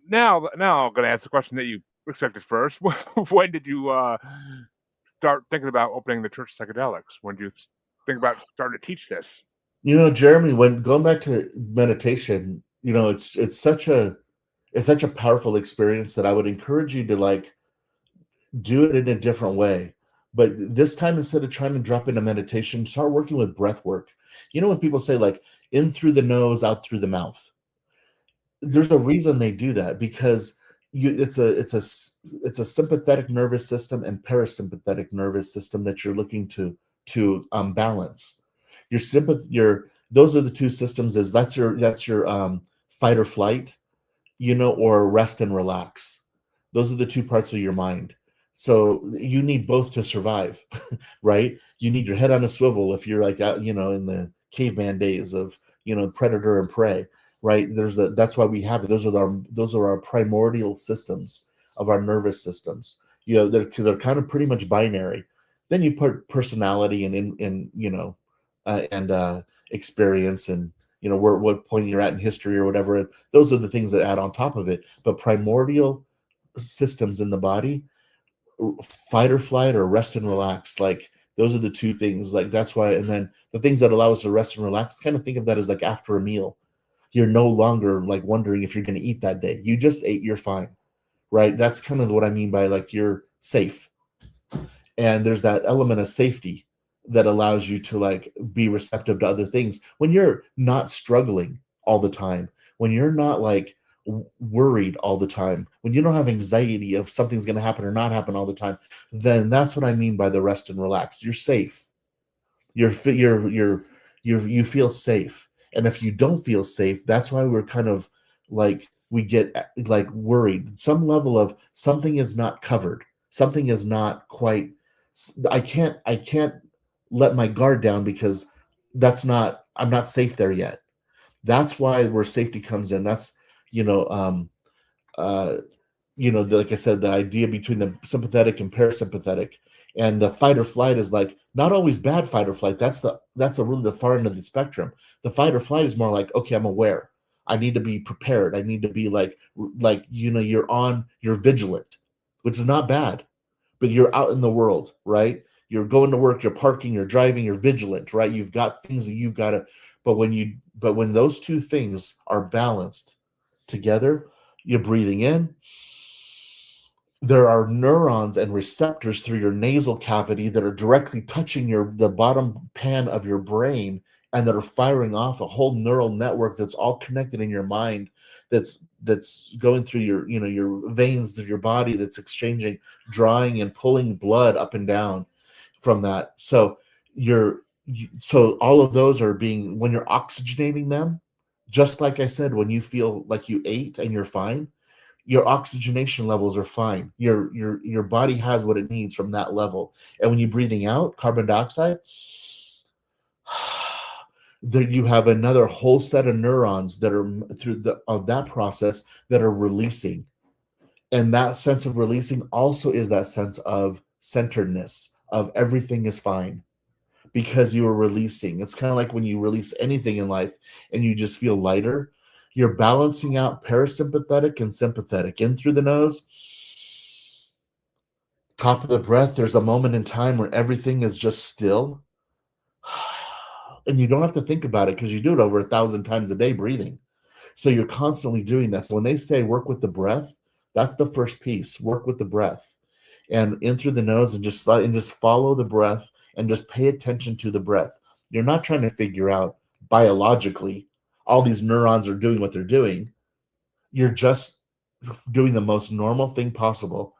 now I'm gonna ask the question that you expected first. When did you start thinking about opening the Church of Psychedelics? When did you think about starting to teach this? Jeremy, when going back to meditation, it's such a powerful experience that I would encourage you to like do it in a different way. But this time, instead of trying to drop into meditation, start working with breath work. When people say like in through the nose, out through the mouth, there's a reason they do that, because it's a sympathetic nervous system and parasympathetic nervous system that you're looking to balance. Your those are the two systems. That's your fight or flight, or rest and relax. Those are the two parts of your mind. So you need both to survive, right? You need your head on a swivel if you're like out, in the caveman days of, predator and prey, right? That's why we have it. Those are our primordial systems of our nervous systems. They're kind of pretty much binary. Then you put personality and experience, and what point you're at in history or whatever. Those are the things that add on top of it. But primordial systems in the body, fight or flight or rest and relax, like those are the two things. Like that's why. And then the things that allow us to rest and relax, kind of think of that as like after a meal, you're no longer like wondering if you're going to eat that day. You just ate, you're fine, right? That's kind of what I mean by like you're safe. And there's that element of safety that allows you to like be receptive to other things when you're not struggling all the time, when you're not like worried all the time, when you don't have anxiety of something's going to happen or not happen all the time. Then that's what I mean by the rest and relax. You're safe. You feel safe. And if you don't feel safe, that's why we're kind of like we get like worried. Some level of something is not covered, something is not quite. I can't let my guard down because I'm not safe there yet. That's why where safety comes in. That's you know um uh like I said, the idea between the sympathetic and parasympathetic, and the fight or flight is like not always bad fight or flight. That's a really the far end of the spectrum. The fight or flight is more like, okay, I'm aware. I need to be prepared. I need to be like you're vigilant, which is not bad, but you're out in the world, right? You're going to work, you're parking, you're driving, you're vigilant, right? You've got things that you've got to, but when those two things are balanced together, you're breathing in, there are neurons and receptors through your nasal cavity that are directly touching the bottom pan of your brain, and that are firing off a whole neural network that's all connected in your mind, that's going through your veins through your body, that's exchanging, drawing and pulling blood up and down from that. So all of those are being, when you're oxygenating them, just like I said, when you feel like you ate and you're fine, your oxygenation levels are fine. Your body has what it needs from that level. And when you're breathing out carbon dioxide, there you have another whole set of neurons that are of that process that are releasing. And that sense of releasing also is that sense of centeredness, of everything is fine, because you are releasing. It's kind of like when you release anything in life and you just feel lighter. You're balancing out parasympathetic and sympathetic. In through the nose, top of the breath, there's a moment in time where everything is just still. And you don't have to think about it because you do it over 1,000 times a day breathing. So you're constantly doing this. When they say work with the breath, that's the first piece. Work with the breath. And in through the nose, and just follow the breath, and just pay attention to the breath. You're not trying to figure out biologically all these neurons are doing what they're doing. You're just doing the most normal thing possible.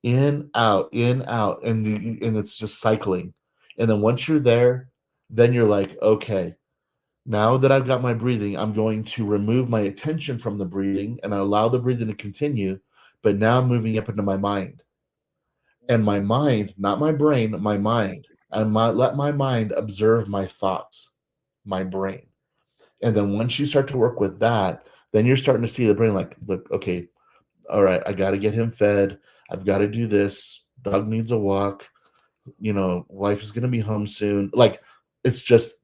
In, out, and it's just cycling. And then once you're there, then you're like, okay, now that I've got my breathing, I'm going to remove my attention from the breathing and I allow the breathing to continue. But now I'm moving up into my mind. And my mind, not my brain, my mind. And let my mind observe my thoughts, my brain. And then once you start to work with that, then you're starting to see the brain like, look, okay, all right, I got to get him fed. I've got to do this. Doug needs a walk. Wife is going to be home soon. Like, it's just,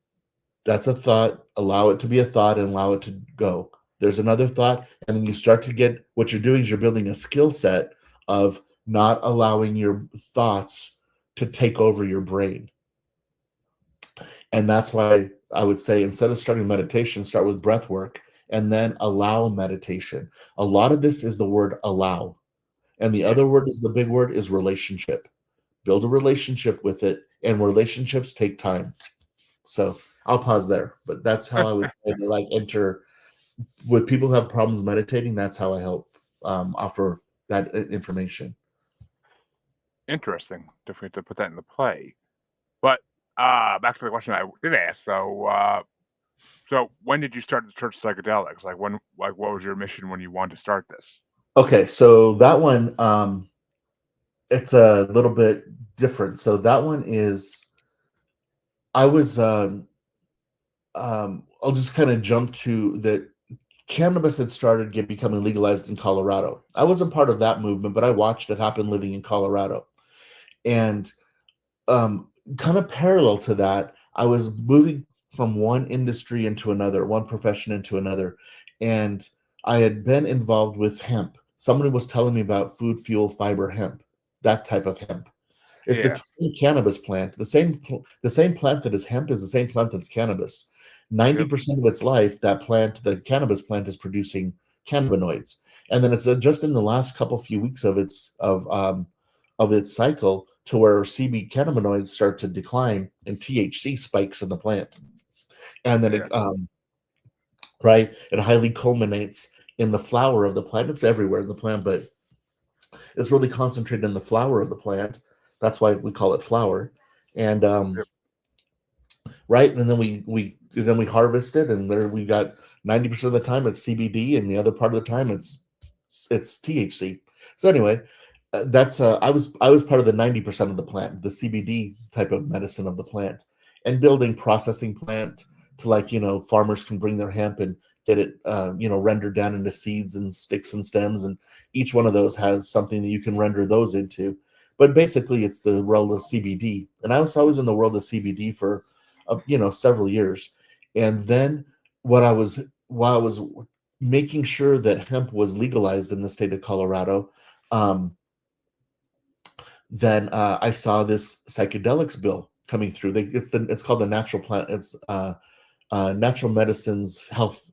that's a thought. Allow it to be a thought and allow it to go. There's another thought. And then you start to get, what you're doing is you're building a skill set of not allowing your thoughts to take over your brain. And that's why I would say, instead of starting meditation, start with breath work and then allow meditation. A lot of this is the word allow. And the other word is the big word is relationship. Build a relationship with it, and relationships take time. So I'll pause there, but that's how I would say to like enter with people who have problems meditating. That's how I help offer that information. Interesting. Definitely have to put that into play. But back to the question I did ask. So when did you start the Church of Psychedelics? Like what was your mission when you wanted to start this? Okay, so that one, it's a little bit different. So that one is, I was, I'll just kind of jump to that. Cannabis had started becoming legalized in Colorado. I wasn't part of that movement, but I watched it happen living in Colorado. And kind of parallel to that, I was moving from one industry into another, one profession into another. And I had been involved with hemp. Somebody was telling me about food, fuel, fiber hemp, that type of hemp. It's the Yeah. same cannabis plant. The same plant that is hemp is the same plant that's cannabis. 90% of its life, the cannabis plant, is producing cannabinoids. And then it's just in the last few weeks of its cycle to where CB cannabinoids start to decline and THC spikes in the plant. And then it highly culminates in the flower of the plant. It's everywhere in the plant, but it's really concentrated in the flower of the plant. That's why we call it flower. And and then we harvest it, and there we got 90% of the time it's CBD, and the other part of the time it's THC. So anyway, I was part of the 90% of the plant, the CBD type of medicine of the plant, and building processing plant to farmers can bring their hemp and get it rendered down into seeds and sticks and stems, and each one of those has something that you can render those into. But basically it's the world of CBD, and I was always in the world of CBD for several years. And then what I was while I was making sure that hemp was legalized in the state of Colorado, um, then I saw this psychedelics bill coming through. It's called the natural plant. It's Natural Medicines Health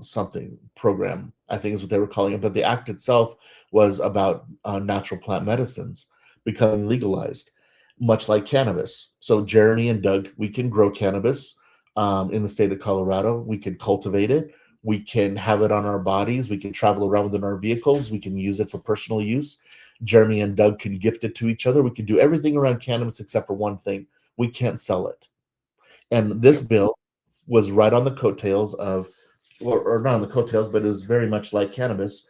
something program, I think is what they were calling it. But the act itself was about natural plant medicines becoming legalized, much like cannabis. So Jeremy and Doug, we can grow cannabis in the state of Colorado. We can cultivate it. We can have it on our bodies. We can travel around within our vehicles. We can use it for personal use. Jeremy and Doug can gift it to each other. We can do everything around cannabis except for one thing: we can't sell it. And this Yep. bill was right on the coattails of, or not on the coattails, but it was very much like cannabis.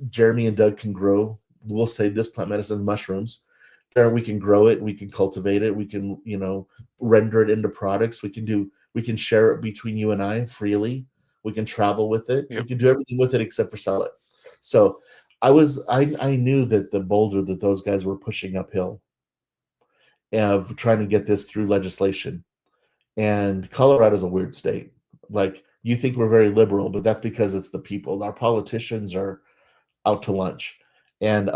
Jeremy and Doug can grow, we'll say, this plant medicine mushrooms. There we can grow it, we can cultivate it, we can, render it into products. We can share it between you and I freely. We can travel with it. We Yep. can do everything with it except for sell it. So I knew that the boulder that those guys were pushing uphill of trying to get this through legislation. And Colorado's a weird state. Like, you think we're very liberal, but that's because it's the people. Our politicians are out to lunch. And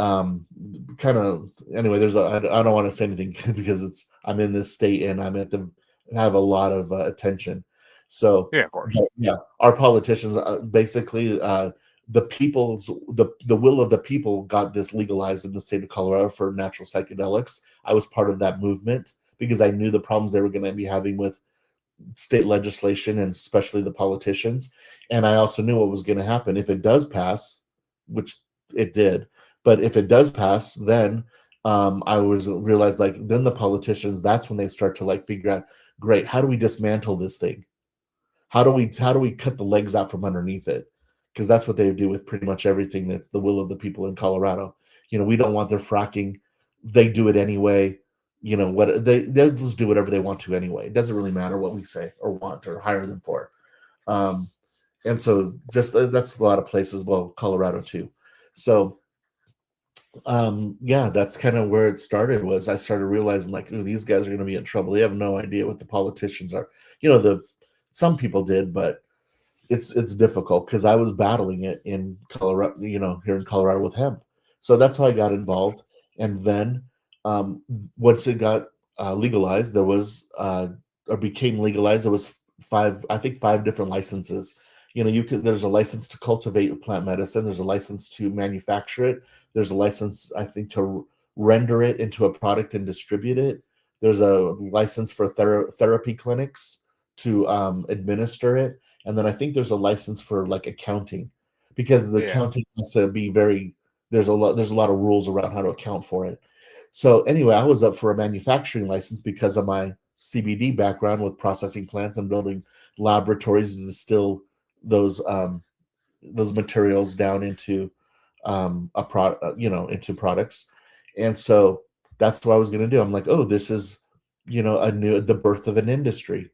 kind of anyway, I don't want to say anything because I'm in this state and I'm at the have a lot of attention. So, Yeah, of course. but yeah, our politicians basically the will of the people got this legalized in the state of Colorado for natural psychedelics. I was part of that movement because I knew the problems they were going to be having with state legislation and especially the politicians. And I also knew what was going to happen if it does pass, which it did. But if it does pass, then I was realized, like, then the politicians, that's when they start to like figure out, great, how do we dismantle this thing? How do we cut the legs out from underneath it? Because that's what they do with pretty much everything that's the will of the people in Colorado. We don't want their fracking. They do it anyway. What they'll just do whatever they want to anyway. It doesn't really matter what we say or want or hire them for. Um, and so just that's a lot of places. Well, Colorado too. So yeah, that's kind of where it started. Was I started realizing, like, ooh, these guys are going to be in trouble. They have no idea what the politicians are. The Some people did, but it's difficult because I was battling it in Colorado, here in Colorado with hemp. So that's how I got involved. And then um, once it got legalized, there was or became legalized, there was I think five different licenses. There's a license to cultivate plant medicine. There's a license to manufacture it. There's a license, I think, to render it into a product and distribute it. There's a license for therapy clinics to administer it, and then I think there's a license for like accounting, because the Yeah. accounting has to be very, there's a lot of rules around how to account for it. So anyway, I was up for a manufacturing license because of my CBD background with processing plants and building laboratories to distill those those materials down into a product, into products. And so that's what I was going to do. I'm like, oh, this is the birth of an industry,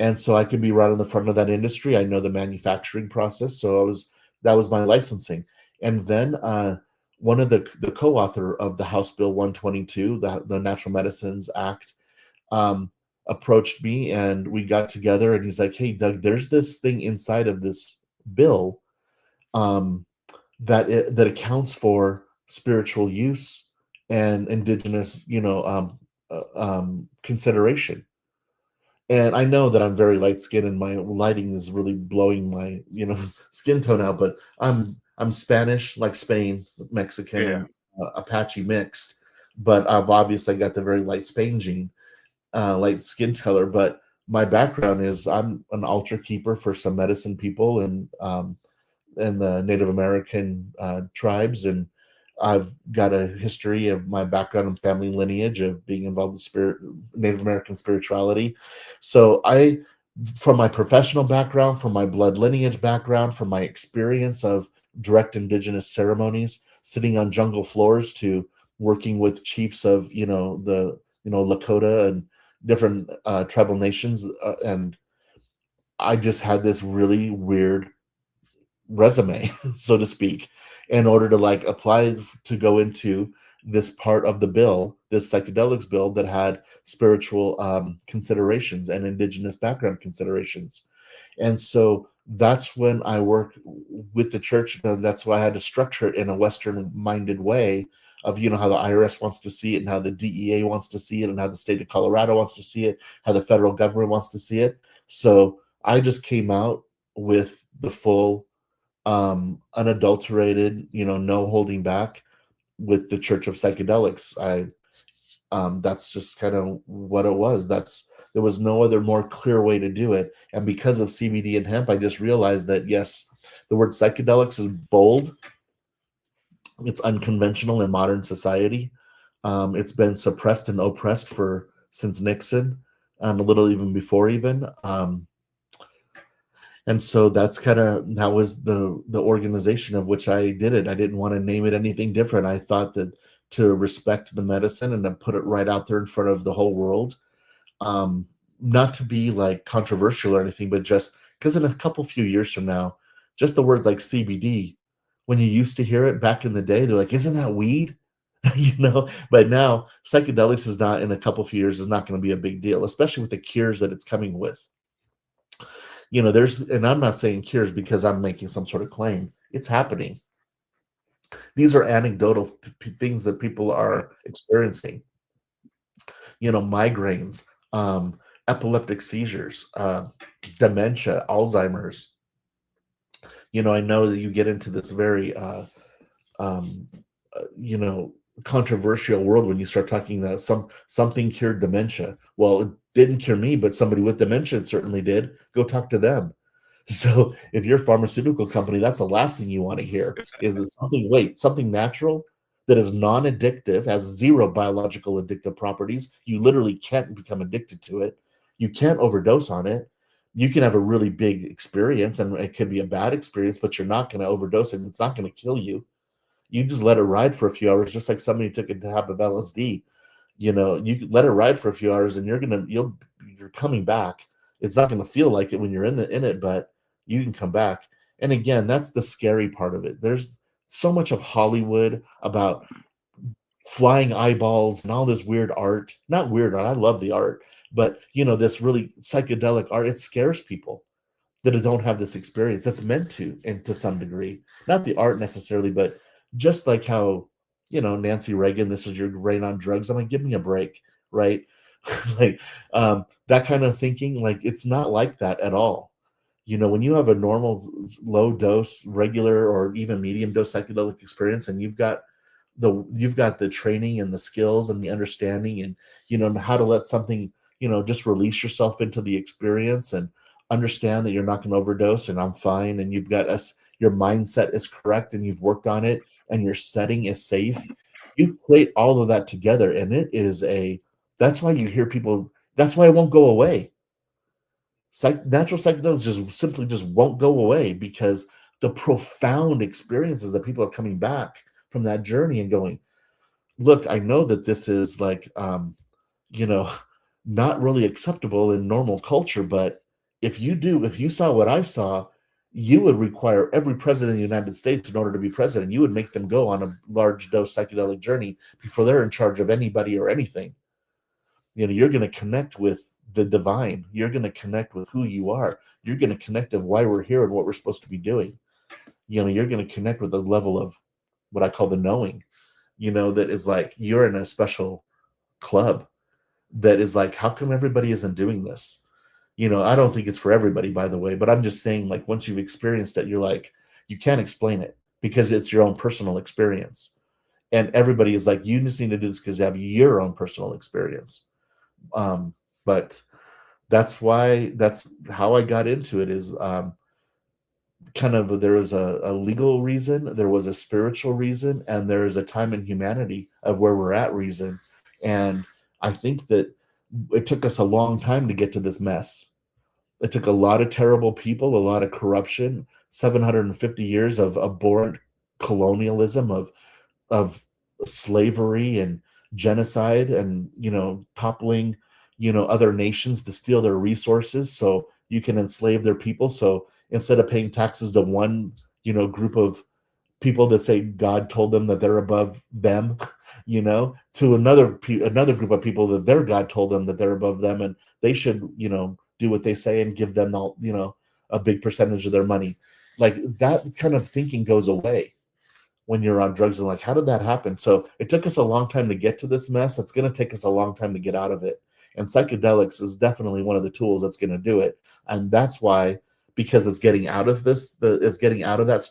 and so I can be right on the front of that industry. I know the manufacturing process, so that was my licensing. And then one of the co-author of the House Bill 122, the Natural Medicines Act, um, approached me, and we got together. And he's like, "Hey, Doug, there's this thing inside of this bill um, that accounts for spiritual use and indigenous, consideration." And I know that I'm very light skinned and my lighting is really blowing my, skin tone out, but I'm Spanish, like Spain, Mexican, Yeah. and Apache mixed. But I've obviously got the very light Spain gene, light skin color. But my background is I'm an altar keeper for some medicine people and the Native American tribes, and I've got a history of my background and family lineage of being involved with Native American spirituality. So from my professional background, from my blood lineage background, from my experience of direct indigenous ceremonies, sitting on jungle floors, to working with chiefs of the Lakota and different tribal nations, and I just had this really weird resume, so to speak, in order to like apply to go into this part of the bill, this psychedelics bill that had spiritual considerations and indigenous background considerations. And so that's when I work with the church. That's why I had to structure it in a Western minded way of, you know, how the IRS wants to see it and how the DEA wants to see it and how the state of Colorado wants to see it, how the federal government wants to see it. So I just came out with the full unadulterated, you know, no holding back with the Church of Psychedelics. I That's just kind of what it was. There was no other more clear way to do it. And because of CBD and hemp, I just realized that yes, the word psychedelics is bold. It's unconventional in modern society. It's been suppressed and oppressed for since Nixon, a little even before even. And so that was the organization of which I did it. I didn't want to name it anything different. I thought that to respect the medicine and to put it right out there in front of the whole world, um, not to be like controversial or anything, but just because in a couple few years from now, just the words like CBD, when you used to hear it back in the day, they're like, "Isn't that weed?" You know. But now psychedelics is not in a couple few years is not going to be a big deal, especially with the cures that it's coming with. You know, and I'm not saying cures because I'm making some sort of claim. It's happening. These are anecdotal things that people Right. are experiencing. You know, migraines, epileptic seizures, dementia, Alzheimer's. You know, I know that you get into this very, um, you know, controversial world when you start talking that something cured dementia. Well, it didn't cure me, but somebody with dementia certainly did. Go talk to them. So if you're a pharmaceutical company, that's the last thing you want to hear is that something natural that is non-addictive, has zero biological addictive properties. You literally can't become addicted to it. You can't overdose on it. You can have a really big experience and it could be a bad experience, but you're not going to overdose it. It's not going to kill you. You just let it ride for a few hours, just like somebody took a tab of LSD. You know, you let it ride for a few hours and you're coming back. It's not going to feel like it when you're in it, but you can come back. And again, that's the scary part of it. There's so much of Hollywood about flying eyeballs and all this weird art. Not weird art, I love the art, but you know, this really psychedelic art, it scares people that don't have this experience. That's meant to, and to some degree, not the art necessarily, but just like how, you know, Nancy Reagan, this is your rain on drugs. I'm like, give me a break, right? Like, that kind of thinking, like it's not like that at all. You know, when you have a normal low dose, regular, or even medium dose psychedelic experience, and you've got the training and the skills and the understanding and, you know, how to let something, you know, just release yourself into the experience and understand that you're not going to overdose and I'm fine, and you've got us, your mindset is correct and you've worked on it and your setting is safe. You create all of that together and it is that's why you hear people, that's why it won't go away. Natural psychedelics just simply just won't go away because the profound experiences that people are coming back from that journey and going, look, I know that this is like, you know, not really acceptable in normal culture, but if you saw what I saw, you would require every president of the United States in order to be president. You would make them go on a large dose psychedelic journey before they're in charge of anybody or anything. You know, you're going to connect with the divine. You're going to connect with who you are. You're going to connect of why we're here and what we're supposed to be doing. You know, you're going to connect with a level of what I call the knowing, you know, that is like you're in a special club that is like, how come everybody isn't doing this? You know, I don't think it's for everybody, by the way, but I'm just saying, like, once you've experienced it, you're like, you can't explain it because it's your own personal experience. And everybody is like, you just need to do this because you have your own personal experience. But that's how I got into it is kind of there was a legal reason, there was a spiritual reason, and there is a time in humanity of where we're at reason. And I think that it took us a long time to get to this mess. It took a lot of terrible people, a lot of corruption, 750 years of abhorrent colonialism, of slavery and genocide, and you know, toppling, you know, other nations to steal their resources. So you can enslave their people. So instead of paying taxes to one, group of people that say God told them that they're above them, to another group of people that their God told them that they're above them, and they should, do what they say and give them all, a big percentage of their money. Like that kind of thinking goes away when you're on drugs, and like, how did that happen? So it took us a long time to get to this mess. It's going to take us a long time to get out of it. And psychedelics is definitely one of the tools that's going to do it. And that's why, because it's getting out of it's getting out of that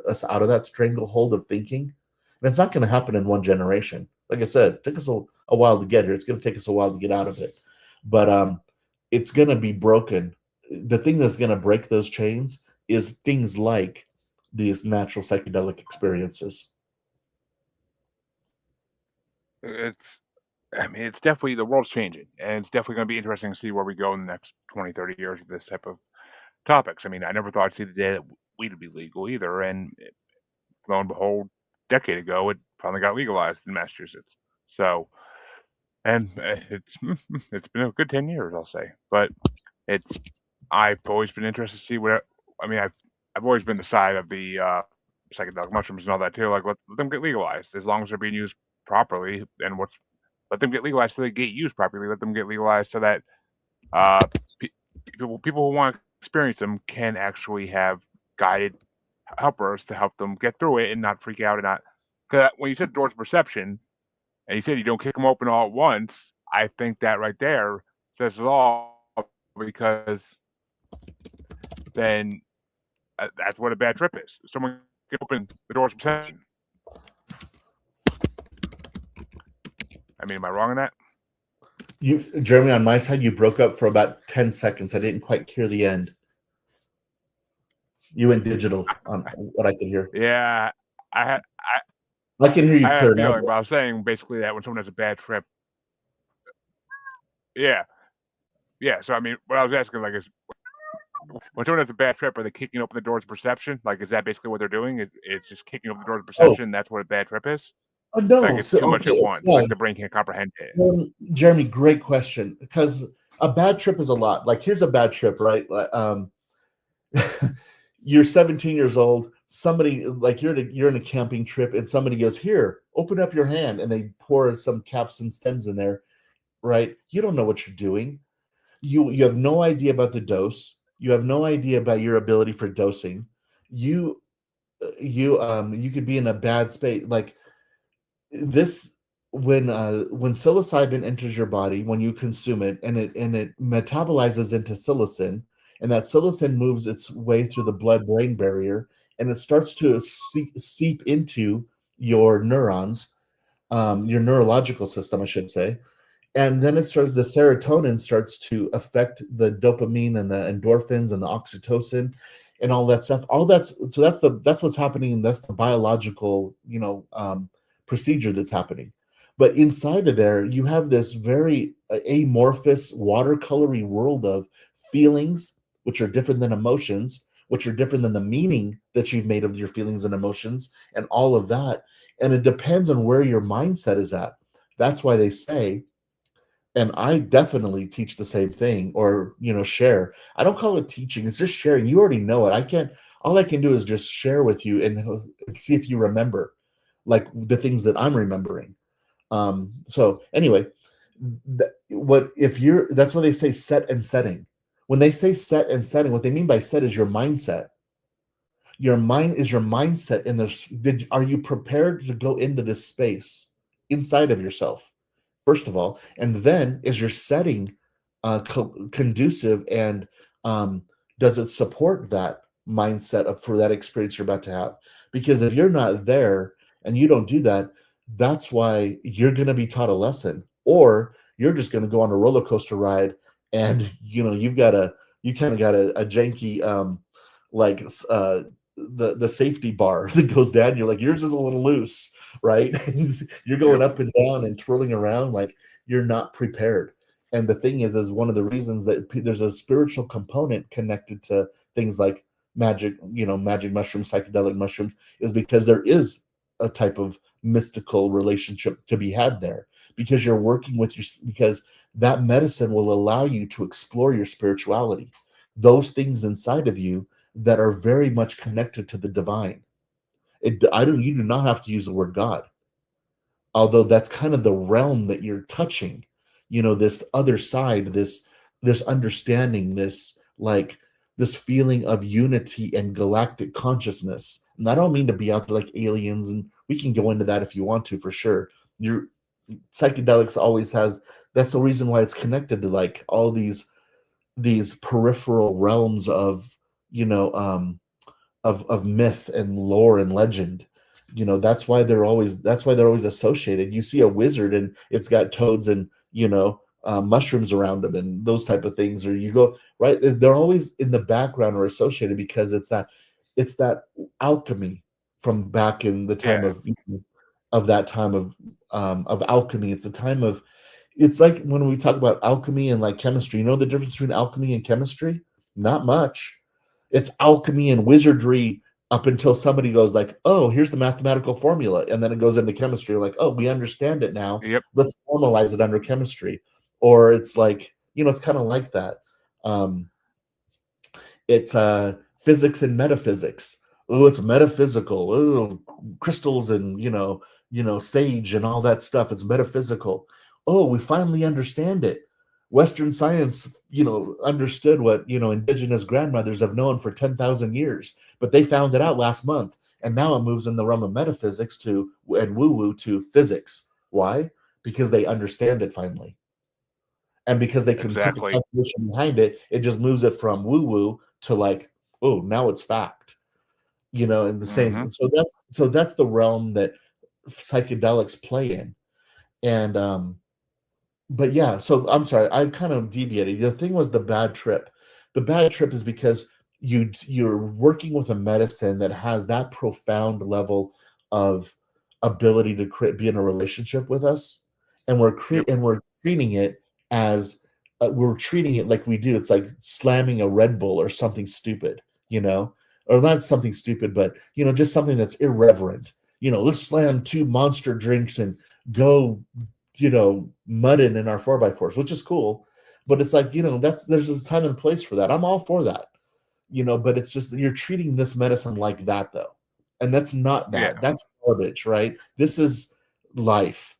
us out of that stranglehold of thinking. And it's not going to happen in one generation. Like I said, it took us a while to get here. It's going to take us a while to get out of it. But it's going to be broken. The thing that's going to break those chains is things like these natural psychedelic experiences. It's definitely, the world's changing, and it's definitely going to be interesting to see where we go in the next 20, 30 years with this type of topics. I mean, I never thought I'd see the day that weed would be legal either, and lo and behold, a decade ago, it finally got legalized in Massachusetts. So, and it's it's been a good 10 years, I'll say. But it's I've always been interested to see what. I mean, I've always been the side of the psychedelic mushrooms and all that too. Like, let them get legalized as long as they're being used properly, and let them get legalized so they get used properly. Let them get legalized so that uh, people who want to experience them can actually have guided helpers to help them get through it and not freak out and not. Because when you said doors of perception and you said you don't kick them open all at once, I think that right there says it all, because then that's what a bad trip is. Someone can open the doors of perception. I mean, am I wrong in that? Jeremy, on my side, you broke up for about 10 seconds. I didn't quite hear the end. You went digital on what I could hear. Yeah, I can hear you I had clear a now. feeling, but I was saying basically that when someone has a bad trip, yeah, yeah. So I mean, what I was asking is, when someone has a bad trip, are they kicking open the doors of perception? Like, is that basically what they're doing? It's just kicking open the doors of Oh, perception. That's what a bad trip is. Like, no. it's So, too much okay. at once. Yeah. Like, the brain can't comprehend it. Jeremy, great question. Because a bad trip is a lot. Like, here's a bad trip, right? You're 17 years old. Somebody, like, you're in a camping trip, and somebody goes, "Here, open up your hand," and they pour some caps and stems in there, right? You don't know what you're doing. You have no idea about the dose. You have no idea about your ability for dosing. You could be in a bad space. Like this, when psilocybin enters your body, when you consume it, and it metabolizes into psilocin, and that psilocin moves its way through the blood-brain barrier, and it starts to seep into your neurons, your neurological system, I should say. And then the serotonin starts to affect the dopamine and the endorphins and the oxytocin and all that stuff. That's what's happening, and that's the biological procedure that's happening. But inside of there, you have this very amorphous, watercolory world of feelings, which are different than emotions, which are different than the meaning that you've made of your feelings and emotions, and all of that. And it depends on where your mindset is at. That's why they say, and I definitely teach the same thing, or share. I don't call it teaching, it's just sharing. You already know it. All I can do is just share with you and see if you remember, like, the things that I'm remembering. So anyway, that's why they say set and setting. When they say set and setting, what they mean by set is your mindset. Your mind is your mindset in this. Are you prepared to go into this space inside of yourself, first of all? And then, is your setting conducive, and does it support that mindset for that experience you're about to have? Because if you're not there and you don't do that, that's why you're going to be taught a lesson, or you're just going to go on a roller coaster ride, and you kind of got a janky like the safety bar that goes down. You're like, yours is a little loose, right? You're going Yep. up and down and twirling around like you're not prepared. And the thing is one of the reasons that there's a spiritual component connected to things like magic mushrooms, psychedelic mushrooms, is because there is a type of mystical relationship to be had there, because you're working with because that medicine will allow you to explore your spirituality. those things inside of you that are very much connected to the divine. You do not have to use the word God, although that's kind of the realm that you're touching, this other side, this understanding, this like this feeling of unity and galactic consciousness. And I don't mean to be out there like aliens, and we can go into that if you want to, for sure. Your psychedelics always has, that's the reason why it's connected to like all these peripheral realms of, you know um of myth and lore and legend. That's why they're always associated. You see a wizard and it's got toads and, mushrooms around them and those type of things. Or you go right, they're always in the background or associated because it's that alchemy from back in the time Yeah. of that time of alchemy. It's a time of, it's like when we talk about alchemy and like chemistry, the difference between alchemy and chemistry? Not much. It's alchemy and wizardry up until somebody goes like, "Oh, here's the mathematical formula," and then it goes into chemistry. Like, "Oh, we understand it now. Yep. Let's formalize it under chemistry." Or it's like, it's kind of like that. Um, it's physics and metaphysics. Oh, it's metaphysical. Oh, crystals and sage and all that stuff. It's metaphysical. Oh, we finally understand it. Western science, understood what indigenous grandmothers have known for 10,000 years, but they found it out last month, and now it moves in the realm of metaphysics to and woo woo to physics. Why? Because they understand it finally, and because they can put the Exactly. calculation behind it, it just moves it from woo woo to like, oh, now it's fact. In the Hmm. same. So that's the realm that psychedelics play in. And but yeah, so I'm sorry, I kind of deviated. The thing was the bad trip. The bad trip is because you're working with a medicine that has that profound level of ability to be in a relationship with us, and Yep. we're treating it as we're treating it like we do. It's like slamming a Red Bull or something stupid, or not something stupid, but just something that's irreverent. Let's slam two monster drinks and go mudding in our 4x4s, which is cool. But it's like, there's a time and place for that. I'm all for that, but it's just you're treating this medicine like that though. And that's not Yeah. that. That's garbage, right? This is life.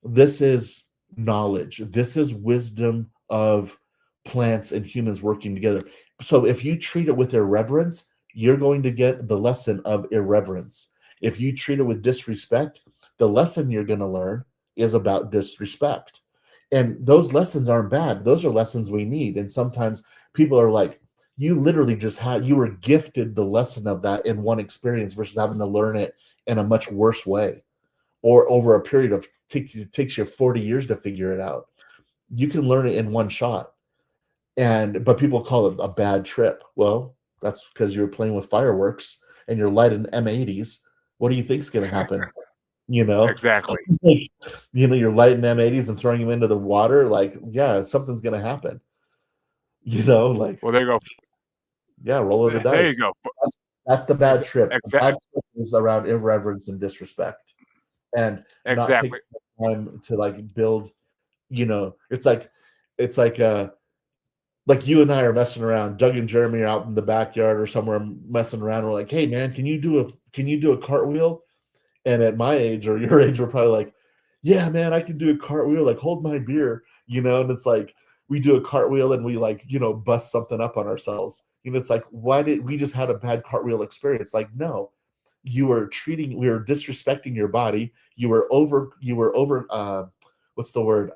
This is knowledge. This is wisdom of plants and humans working together. So if you treat it with irreverence, you're going to get the lesson of irreverence. If you treat it with disrespect, the lesson you're going to learn is about disrespect. And those lessons aren't bad. Those are lessons we need. And sometimes people are like, you were gifted the lesson of that in one experience versus having to learn it in a much worse way, or over a period of takes you 40 years to figure it out. You can learn it in one shot. But people call it a bad trip. Well, that's because you're playing with fireworks and you're lighting M80s. What do you think's going to happen? You know, Exactly. you're lighting M80s and throwing them into the water. Like, yeah, something's going to happen. Like, Well, there you go. yeah, roll of the There you dice. go. That's the bad trip. The Exactly. bad trip is around irreverence and disrespect, and not taking Exactly. the time to like build. It's like you and I are messing around. Doug and Jeremy are out in the backyard or somewhere messing around. We're like, "Hey, man, can you do a cartwheel?" And at my age or your age, we're probably like, "Yeah, man, I can do a cartwheel. Like, hold my beer." And it's like we do a cartwheel and we like bust something up on ourselves. It's like, why did we just had a bad cartwheel experience? Like, no, we were disrespecting your body. You were over what's the word?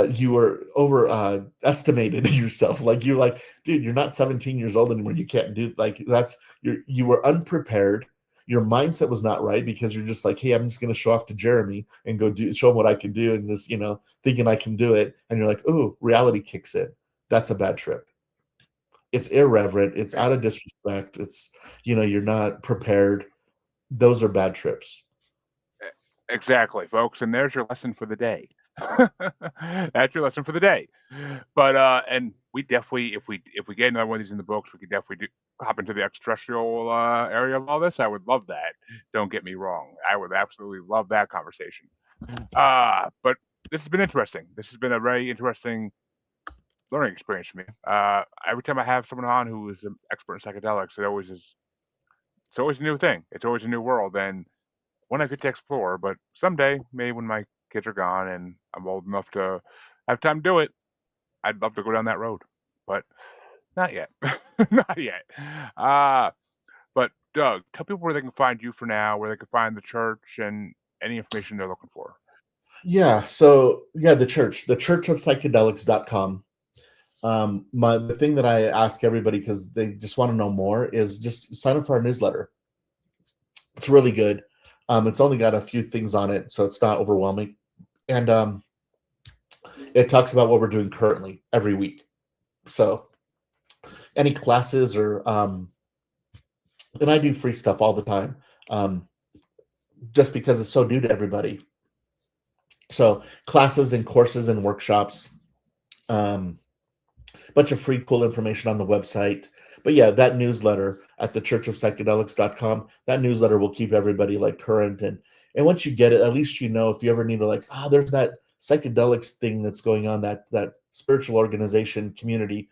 You were over estimated yourself. Like, you're like, dude, you're not 17 years old anymore. You can't do like that's you were unprepared. Your mindset was not right because you're just like, hey, I'm just going to show off to Jeremy and show him what I can do, and this, thinking I can do it, and you're like, oh, reality kicks in. That's a bad trip. It's irreverent. It's out of disrespect. It's you're not prepared. Those are bad trips. Exactly, folks, and there's your lesson for the day. That's your lesson for the day. But and we definitely, if we get another one of these in the books, we could definitely hop into the extraterrestrial area of all this. I would love that. Don't get me wrong. I would absolutely love that conversation. But this has been interesting. This has been a very interesting learning experience for me. Every time I have someone on who is an expert in psychedelics, it's always a new thing. It's always a new world, and one I get to explore. But someday, maybe when my kids are gone and I'm old enough to have time to do it, I'd love to go down that road. But not yet. Not yet. Uh, but Doug, tell people where they can find you for now, where they can find the church, and any information they're looking for. Yeah. So yeah, the Church of Psychedelics.com. The thing that I ask everybody because they just want to know more is just sign up for our newsletter. It's really good. It's only got a few things on it, so it's not overwhelming. And it talks about what we're doing currently every week. So any classes or and I do free stuff all the time, just because it's so new to everybody. So classes and courses and workshops, um, bunch of free cool information on the website. But yeah, that newsletter at the churchofpsychedelics.com, that newsletter will keep everybody like current. And once you get it, at least you know if you ever need to like, there's that psychedelics thing that's going on, that spiritual organization community,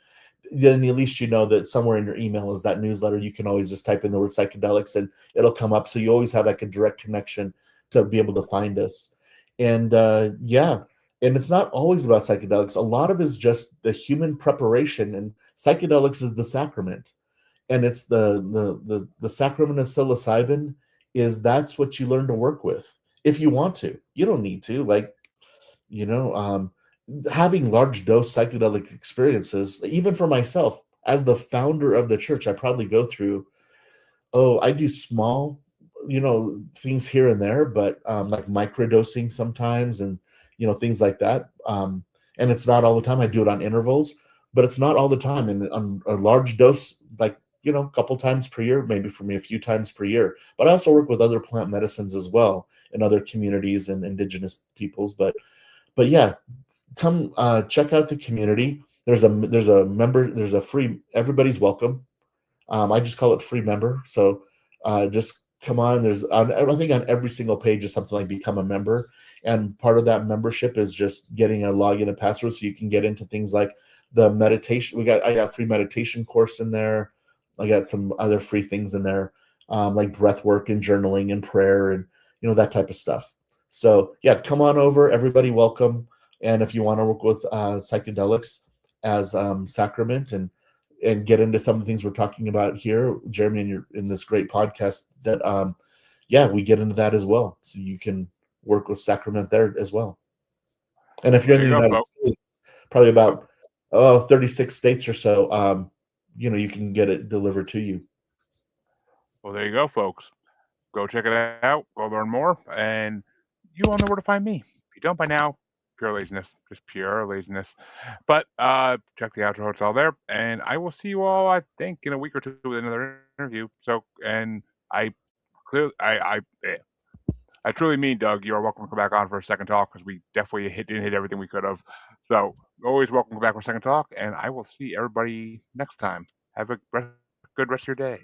then at least you know that somewhere in your email is that newsletter. You can always just type in the word psychedelics and it'll come up. So you always have like a direct connection to be able to find us. And yeah, and it's not always about psychedelics. A lot of it is just the human preparation, and psychedelics is the sacrament, and it's the sacrament of psilocybin. That's what you learn to work with if you want to. You don't need to, like, you know, having large dose psychedelic experiences. Even for myself, as the founder of the church, I probably go through. Oh, I do small, things here and there, but like microdosing sometimes, and things like that. And it's not all the time. I do it on intervals, but it's not all the time. And on a large dose, like a couple times per year, maybe for me a few times per year. But I also work with other plant medicines as well in other communities and indigenous peoples. But yeah, come check out the community. There's a member. There's a free. Everybody's welcome. I just call it free member. So just come on. I think on every single page is something like become a member. And part of that membership is just getting a login and password so you can get into things like the meditation. I got free meditation course in there. I got some other free things in there, like breath work and journaling and prayer and that type of stuff. So yeah, come on over. Everybody welcome. And if you want to work with psychedelics as sacrament and get into some of the things we're talking about here, Jeremy, and you're in this great podcast that yeah, we get into that as well. So you can work with sacrament there as well. And if Well, you're in there the you go, United folks. States, probably about 36 states or so, you can get it delivered to you. Well, there you go, folks. Go check it out. Go learn more, and you all know where to find me. If you don't by now, pure laziness, just pure laziness. But check the outro; it's all there, and I will see you all. I think in a week or two with another interview. So, and I clearly, I truly mean, Doug, you are welcome to come back on for a second talk because we definitely didn't hit everything we could have. So, always welcome to come back for a second talk, and I will see everybody next time. Have a good rest of your day.